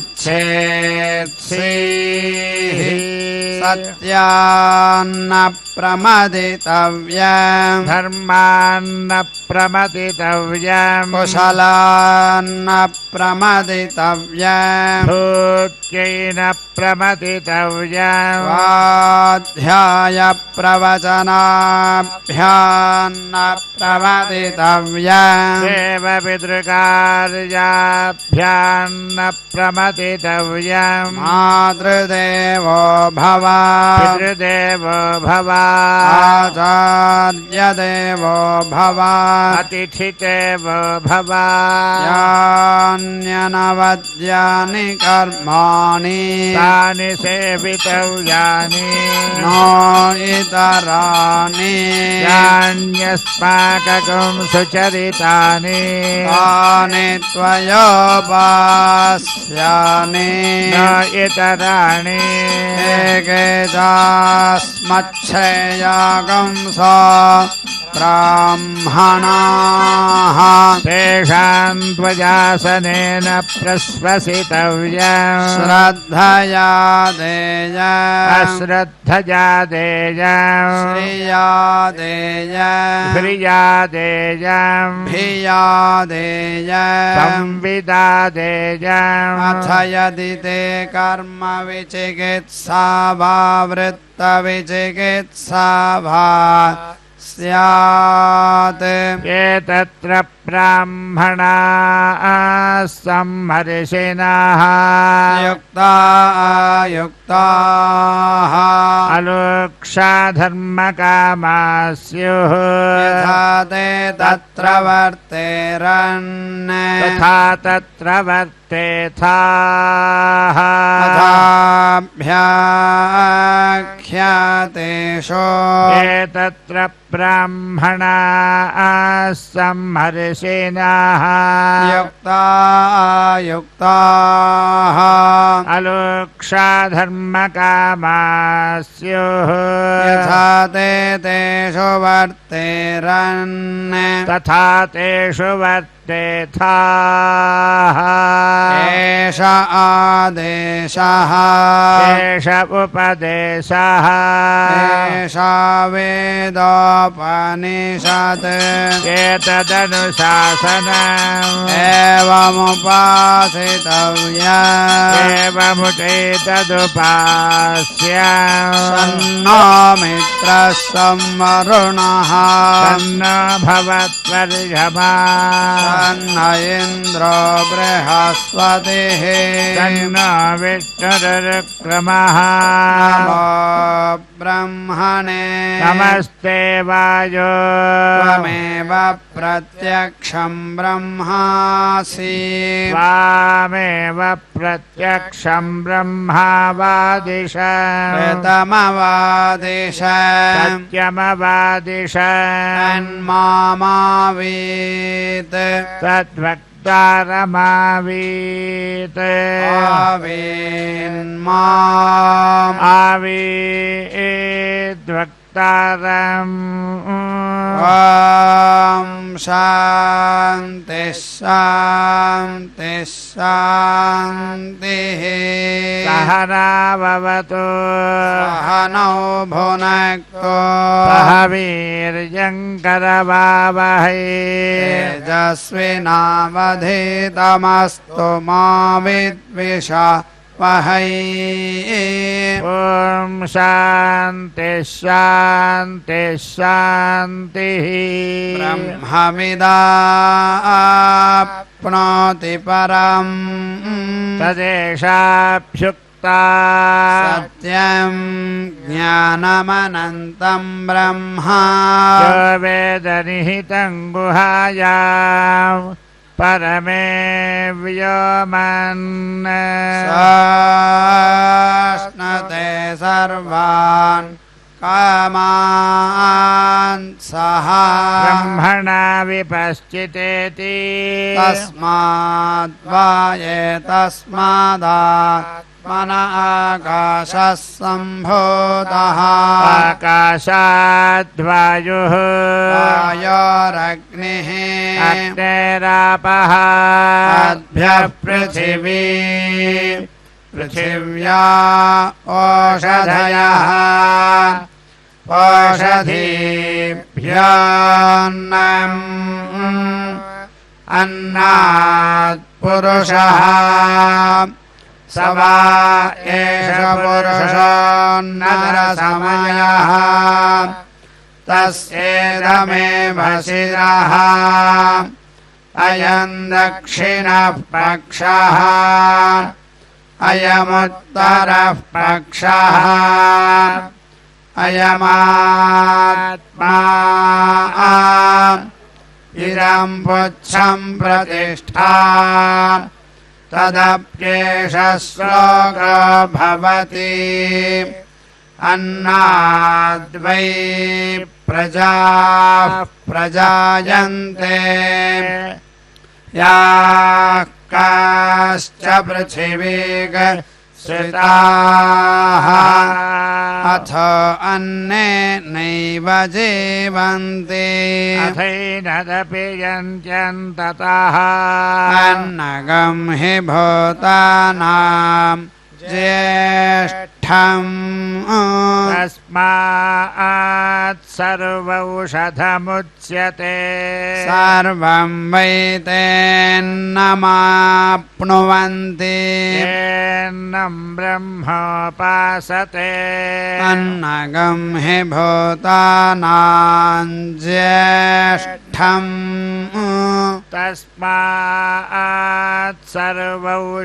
सत्यान्न प्रमदितव्यम् धर्मान्न प्रमदितव्यम् कुशलान्न प्रमदितव्यम् भूत्यैन प्रमदितव्यम् स्वाध्याय प्रवचनाभ्यान्न प्रमदितव्यम् देवपितृकार्याभ्यान्न प्रमदितव्यम् मातृदेवो भव पितृदेवो भव आचार्यदेवो भव अतिथिदेवो भव यान्यनवद्यानि कर्माणि तानि सेवितव्यानि नो इतराणि यान्यस्माकं सुचरितानि तानि त्वयोपास्यानि न इतराणि एकेदास्मच्छेयागं स ब्राह्मणाः तेषां त्वजासनेन प्रश्वसितव्यम् श्रद्धया देयम् अश्रद्धया देयम् श्रिया देयम् ह्रिया देयम् भिया देयम् संविदा देयम् अथ यदि ते कर्म विचिकित्सा वा वृत्तविचिकित्सा वा स्यात् एतत्र ब्राह्मणाः सम्मर्षिणः युक्ताः अलोक्षा धर्मकामाः स्युः यथा ते तत्र वर्तेरन् तथा तत्र वर्तेथाः तथाभ्याख्यातेषु एतत्र ब्राह्मणाः सम्मर्षिणः मरिषिणः युक्तायुक्ताः अलुक्षाधर्मकामा स्युः यथा ते तेषु वर्तेरन् तथा तेषु वर्तेथाः एष आदेशः एष उपदेशः एषा वेदोपनिषत् एतदनुशासनम् एवमुपासितव्यम् एवमुचैतदुपास्यम् सन्नो मित्रः संवरुणः तन्नो भवत्वर्यमा तन्न इन्द्रो बृहस्पतिः तन्नो विष्णुरुक्रमः नमो ब्रह्मणे नमस्ते वायो त्वमेव प्रत्यक्षं ब्रह्मासि त्वामेव प्रत्यक्षं ब्रह्मावादिश प्रथमवादिश सत्यमवादिश तन्मामावीत् तद्वक्तारमावीत् आवीन्माम् आवीद्वक्तारम् ॐ शान्तिः शान्तिः शान्तिः सहनाववतु सहनौ भुनक्तु सह वीर्यङ्करवावहै तेजस्विनावधीतमस्तु मा विद्विषावहै ॐ शान्तिः शान्तिः शान्तिः ब्रह्मविदाप्नोति परम् तदेशाभ्युक्ता सत्यं ज्ञानमनन्तं ब्रह्मा यो वेदनिहितं गुहायाम् परमे व्योमन् साश्नते सर्वान् कामान् सः ब्रह्मणा विपश्चितेति तस्माद्वा एतस्मादात्मन आकाशः सम्भूतः आकाशाद्वायुः वायोरग्निः अग्नेरापः अद्भ्यः पृथिवी पृथिव्या ओषधयः ओषधीभ्यान्नम् अन्नात् पुरुषः स वा एष पुरुषोन्नरसमयः तस्येदमेव शिरः अयम् दक्षिणः पक्षः अयमुत्तरः पक्षः अयमात्मा इदम् पुच्छम् प्रतिष्ठा तदप्येष श्लोको भवति अन्नाद्वै प्रजाः प्रजायन्ते याः काश्च पृथिवीगश्रिताः अथ अन्ने नैव जीवन्ति अथैनदपि यन्त्यन्ततः अन्नगं हि भूतानां ज्येष्ठम् तस्मात् सर्वौषधमुच्यते सर्वं वैतेन्नमाप्नुवन्ति येन्नं ब्रह्मोपासते अन्नगं हि भूतानां ज्येष्ठम् तस्मात् सर्वौषधमुच्यते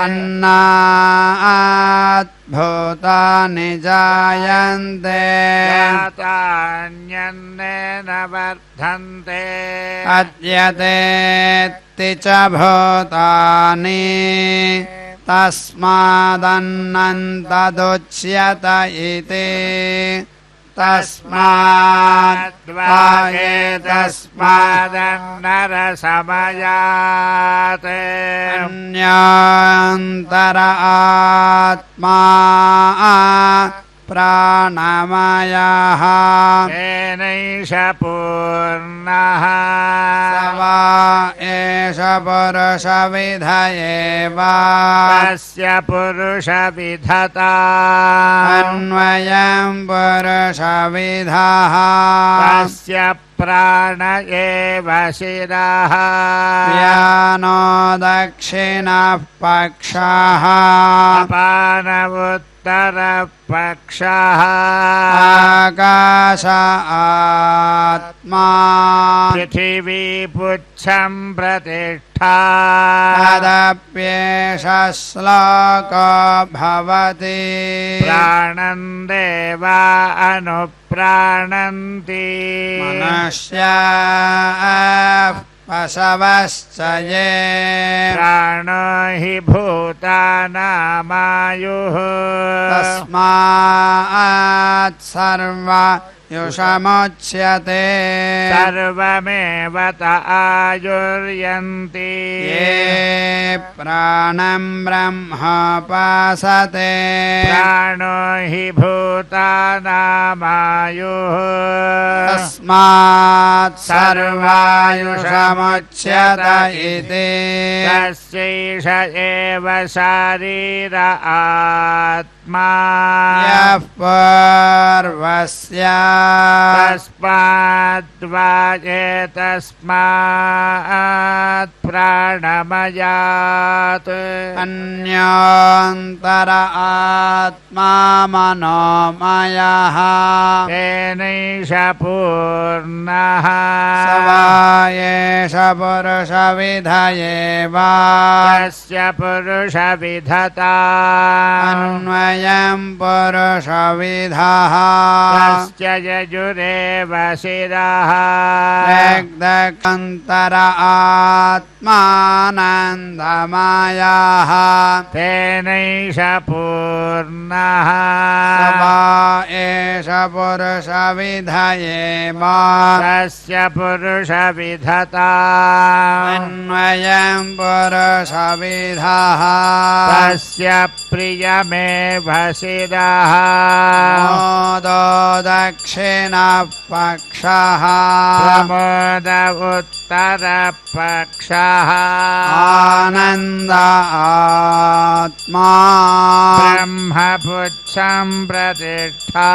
अन्नात् भूतानि जायन्ते जातान्यन्नेन वर्धन्ते अद्यतेत्ति च भूतानि तस्मादन्नं तदुच्यत इति तस्माद्वागेतस्मादन्नरसमयात् अन्यान्तर आत्मा प्राणमयः तेनैष पूर्णः स वा एष पुरुषविध एव तस्य पुरुषविधता अन्वयं पुरुषविधः तस्य प्राण एव शिरः व्यानो दक्षिणः पक्षः अपानवुत्तरपक्षः आकाश आत्मा पृथिवी पुच्छं प्रतिष्ठा तदप्येष श्लोको भवति प्राणं देवा अनुप्राणन्ति मनुष्याः पशवश्च ये प्राणो हि भूतानामायुः तस्मात् सर्वयुषमुच्यते सर्वमेव त आयुर्यन्ति ये प्राणं ब्रह्मोपासते प्राणो हि भूतानामायुः तस्मात् सर्वायुषमुच्यत इति तस्यैष एव शारीर आत्मा यः पूर्वस्य तस्मात् प्राणमयात् अन्योन्तर आत्मा मनोमयः तेनैष पूर्णः स वा एष पुरुषविध एव तस्य पुरुषविधता अन्वयं पुरुषविधः तस्य यजुरेव शिरः दक्षन्तर आत्मानन्दमयः तेनैष पूर्णः स वा एष पुरुषविध एव तस्य पुरुषविधता अन्वयं पुरुषविधः तस्य प्रियमेव शिरः मोदो दक्षिणः पक्षः प्रमोद उत्तरपक्षः आनन्द आत्मा ब्रह्मपुच्छं प्रतिष्ठा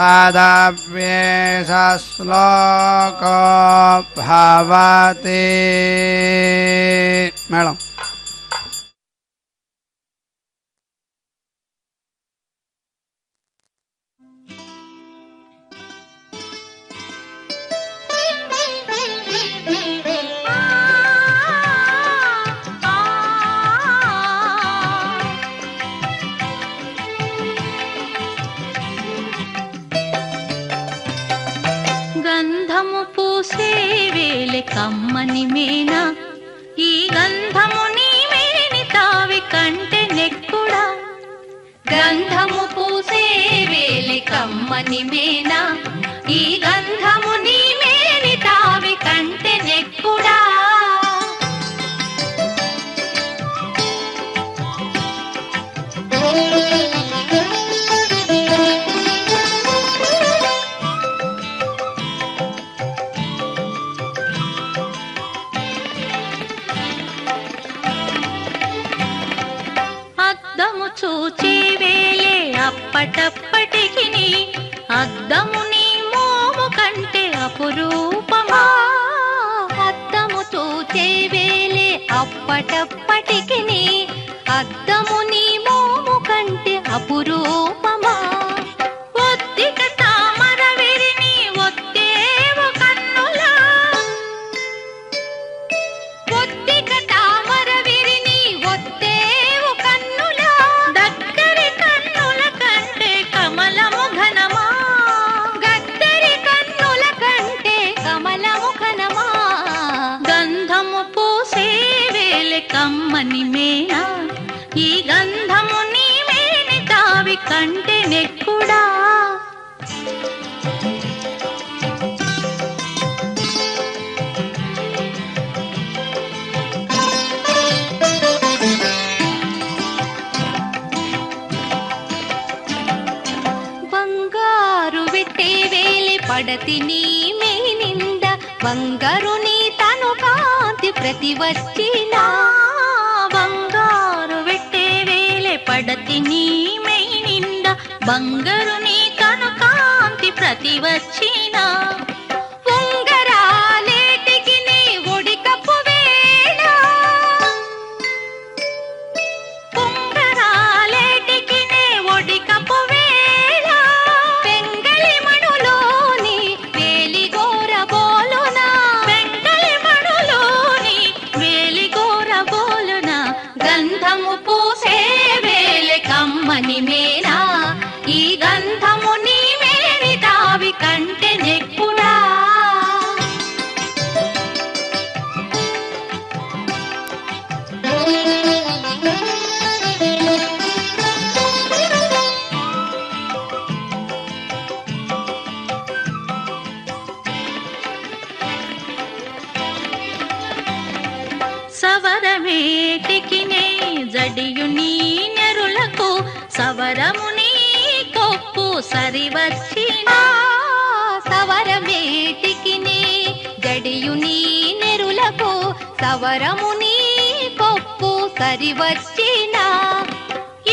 तदप्येष श्लोको भवति मेळम् గంధము పూసే వేళ కమ్మని మేన ఈ గంధము నీ మేని తావి కంటే నెక్కుడా గంధము పూసే వేళ కమ్మని మేన ఈ గంధము నీ మేని తావి కంటే నెక్కుడా అద్దము చూచే వేళే అప్పటప్పటికి అద్దము నీ మోము కంటే అపురూపమా అద్దము చూచే వేళే అప్పటప్పటికి అద్దము నీ మోము కంటే అపురూపమా ఒత్తిక తామర విరిని ఒత్తేవు కన్నులా ఒత్తిక తామర విరిని ఒత్తేవు కన్నులా దగ్గరి కన్నుల కంటే కమలము ఘనమా గద్దరి కన్నుల కంటే కమలము ఘనమా గంధము పూసే వేళ కమ్మని మేనా ఈ గంధము నీ మేని తావి కంటే నెక్కుడా పడతి నీ మేనింద బంగారు నీ తను కాంతి ప్రతి వచ్చిన బంగారు వెట్టే వేలే పడతి నీ మేనింద బంగారు నీ తను కాంతి ప్రతి వచ్చిన ఉంగరాలేటికి నీ ఒడికప్పు వేళ ఉంగరాలేటికి నీ ఒడికప్పు వేళ పెంగళి మణులోని వేలిగోర బోలున పెంగళి మణులోని వేలిగోర బోలున గంధము పూసే వేలే కమ్మని మేనా ఈ గంధము నీ మేని తావి కంటే నెక్కుడా సవరమేటికి నే జడియు నీ నెరులకు సవరము నీ కొప్పు సరివచ్చిన సవరమేటికి నే జడియు నీ నెరులకు సవరము నీ కొప్పు సరివచ్చిన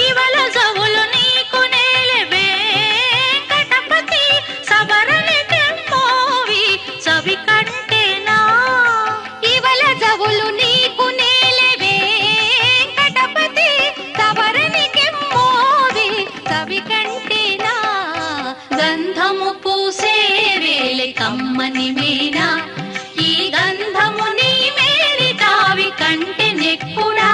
ఇవల జవులు నీకు నేలే వెంకటపతి సవరలి తెమ్మోవి సవి కంటేనా ఇవల జవులు నీకు నేలే వెంకటపతి సవరని కెమ్మోవి సవి కంటేనా గంధము పూసే వేలే కమ్మని మేనా ఈ గంధము నీ మేని తావి కంటే నెక్కుడా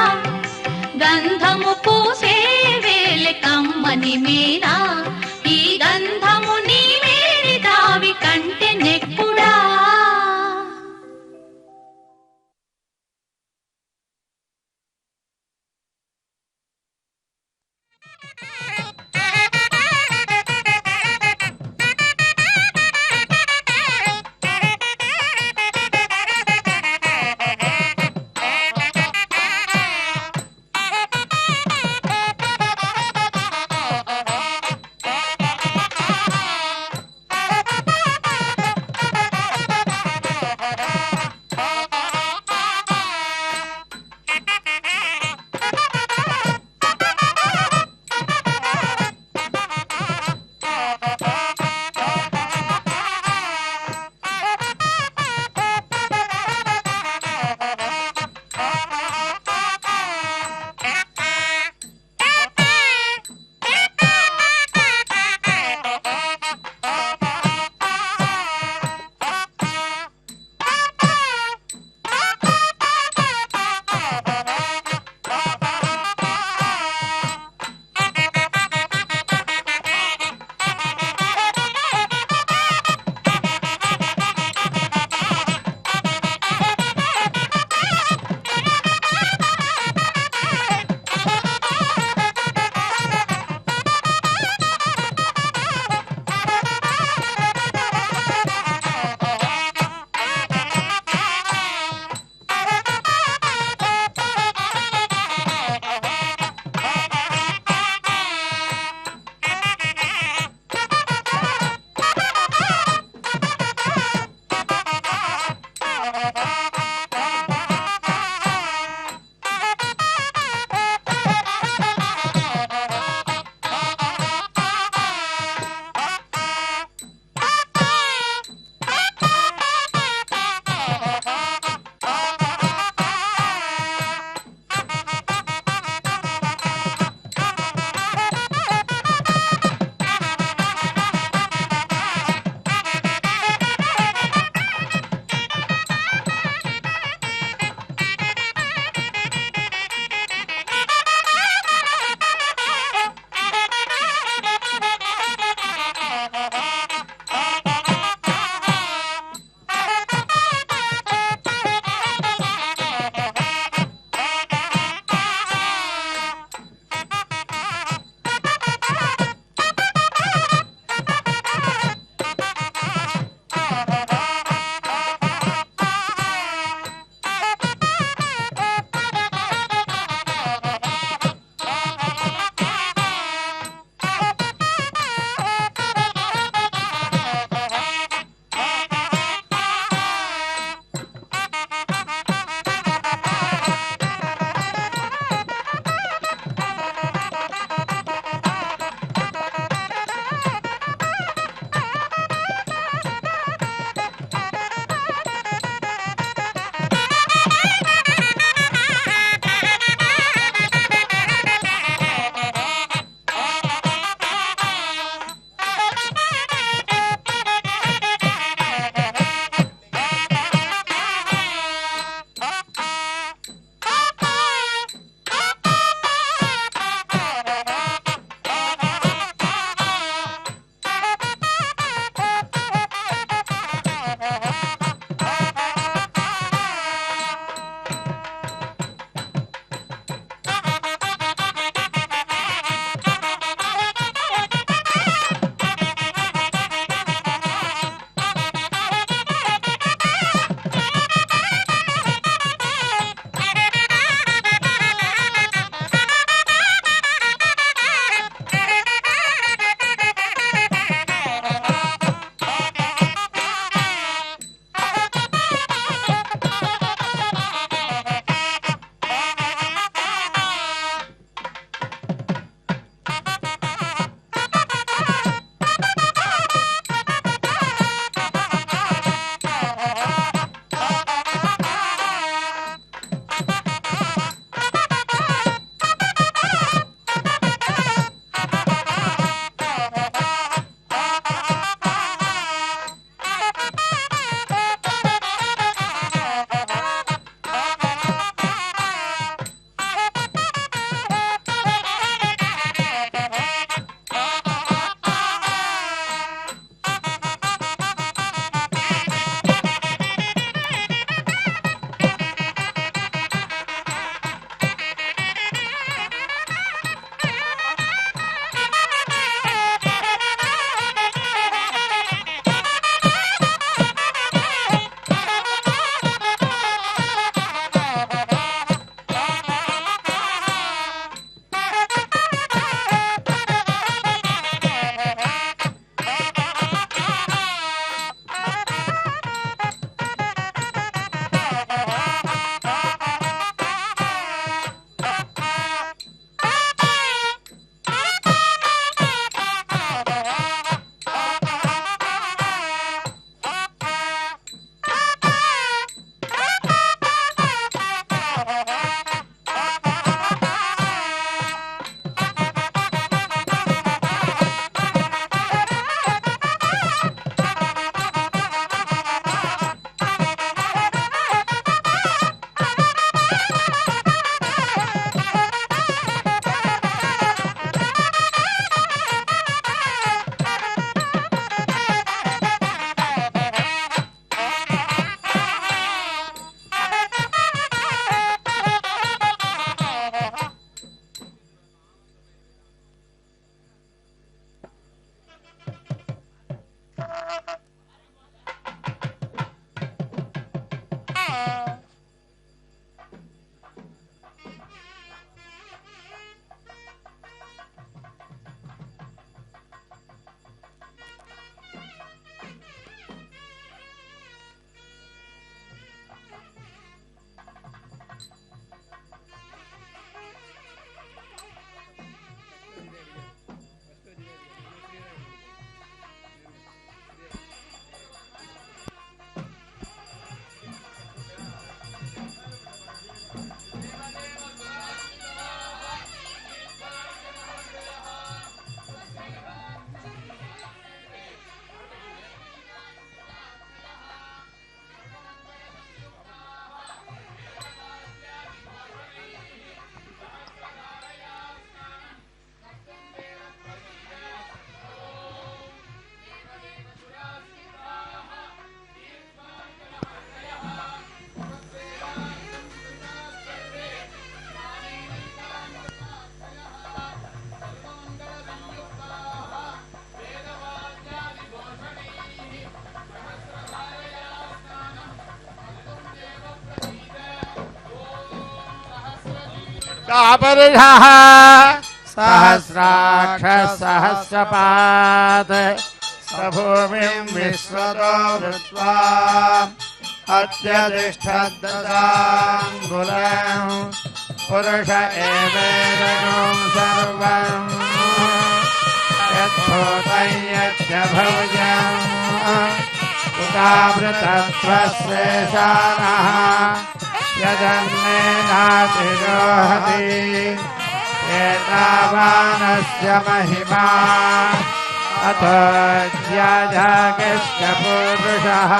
గంధము పూసే వేలే కమ్మని మేనా ఈ గంధము నీ మేని తావి కంటే నెక్కుడా कापुरुषः सहस्राक्षः सहस्रपात् भूमिं विश्वतो वृत्वा अत्यतिष्ठद्दशाङ्गुलम् पुरुष एवेदं सर्वम् यद्भूतं यच्च भव्यम् उदावृतत्वश्रेषाणः यदन्नेनातिरोहति एतावानस्य महिमा अथो ज्याजागश्च पुरुषः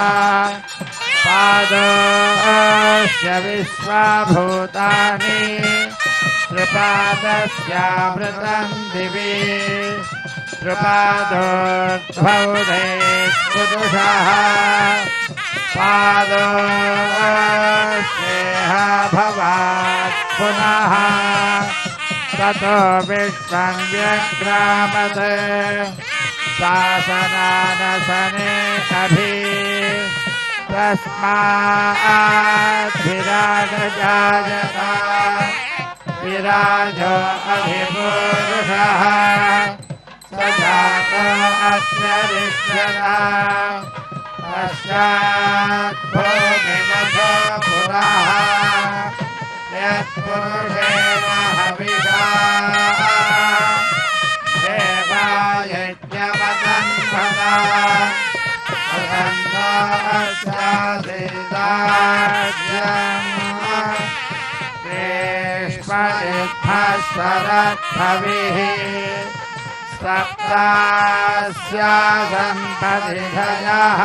पादोऽस्य विश्वभूतानि त्रिपादस्यामृतं दिवि त्रिपादोद्भौदे पुरुषः पादोऽस्येह भवात् पुनः ततो विश्वं व्यक्रामत् शासनानसने अभि तस्मात् विराजजायता विराजो अधिपुरुषः स जातो अस्य ऋष्यता पश्चात् भूमिमथो पुरः यत्पुरुषेण हविषा देवायज्ञमतन्वदा ग्रीष्मजिह्मस्वरद्भविः सप्तास्यासम्पतिधयः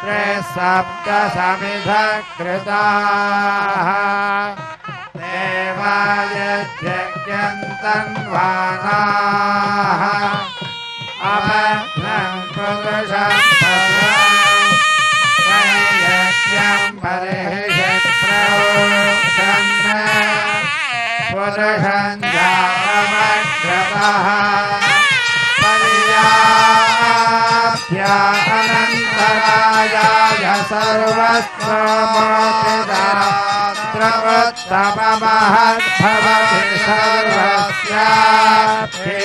त्रे सप्तसमिधकृताः देवायज्ञन्तन्वानाः अभद्रं पुरुषं परं यज्ञं बर्हिषत्प्रोक्षन् पुरुषं जातमग्रतः पर्याप्यानन्तरायाय सर्वस्वमोतिदात्रवत्तममहद्भवति सर्वस्यापि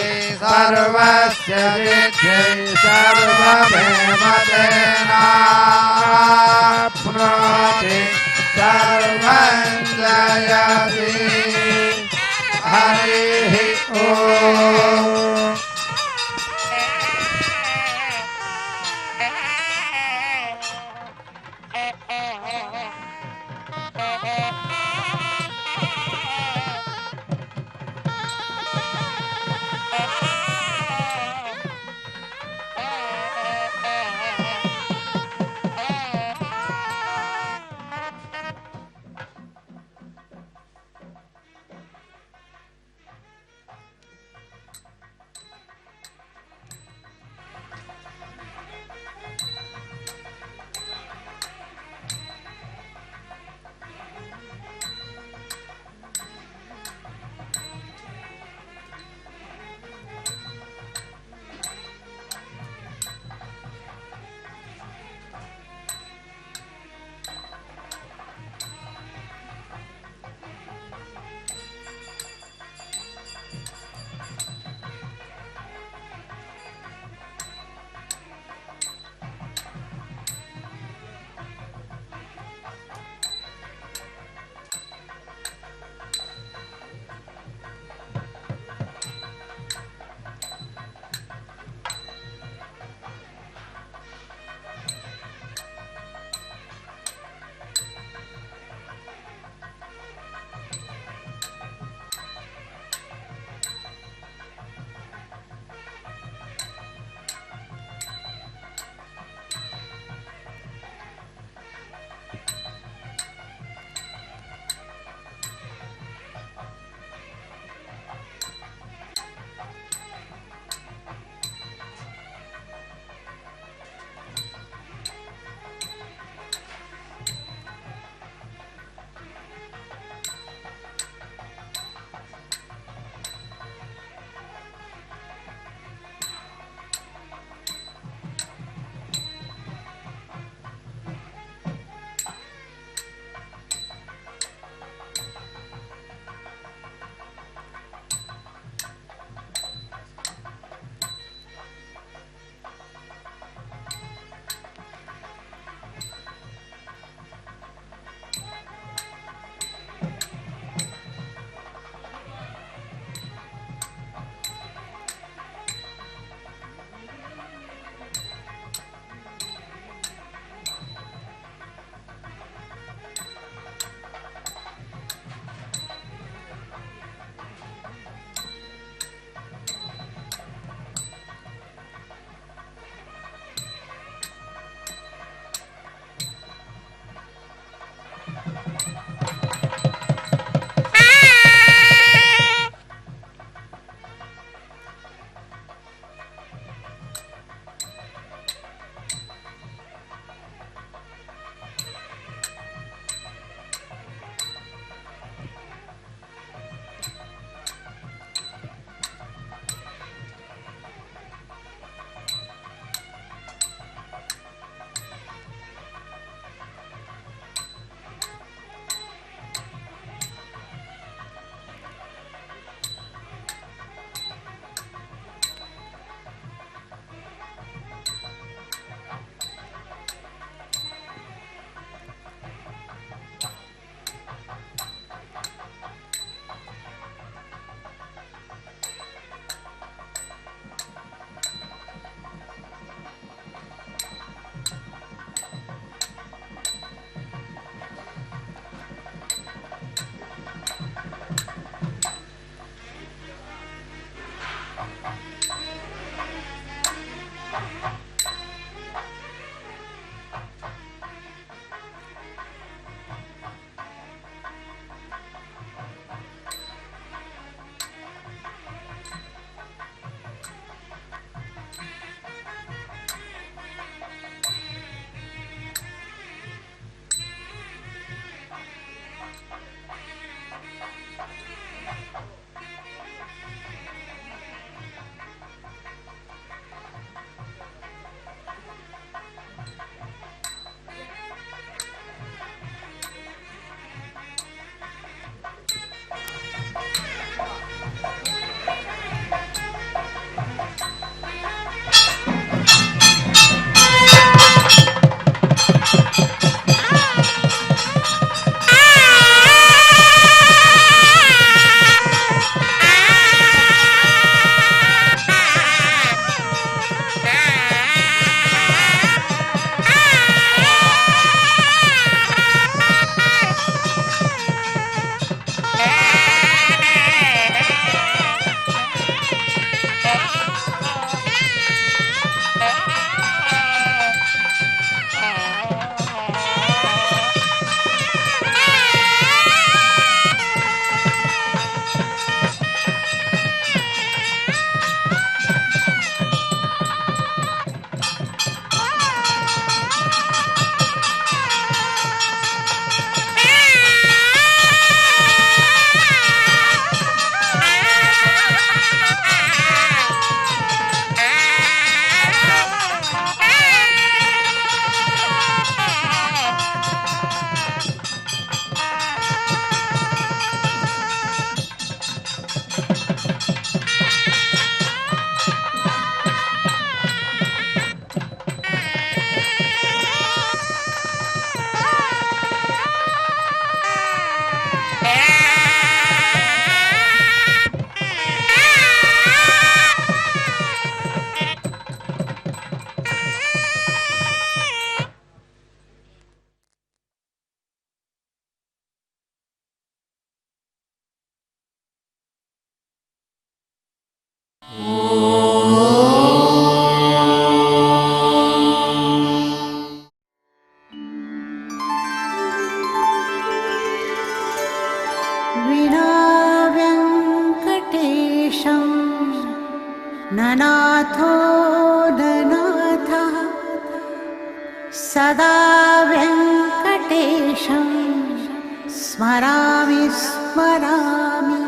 सर्वस्य विद्यै सर्वमेव तेनाप्नोति सर्वं जयति हरिः ॐ ननाथो ननाथः सदा वेङ्कटेशं स्मरामि स्मरामि।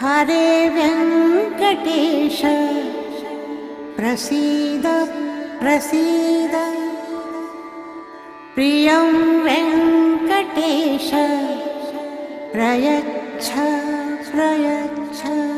हरे वेङ्कटेश प्रसीद प्रसीद। प्रियं वेङ्कटेश प्रयच्छ प्रयच्छ।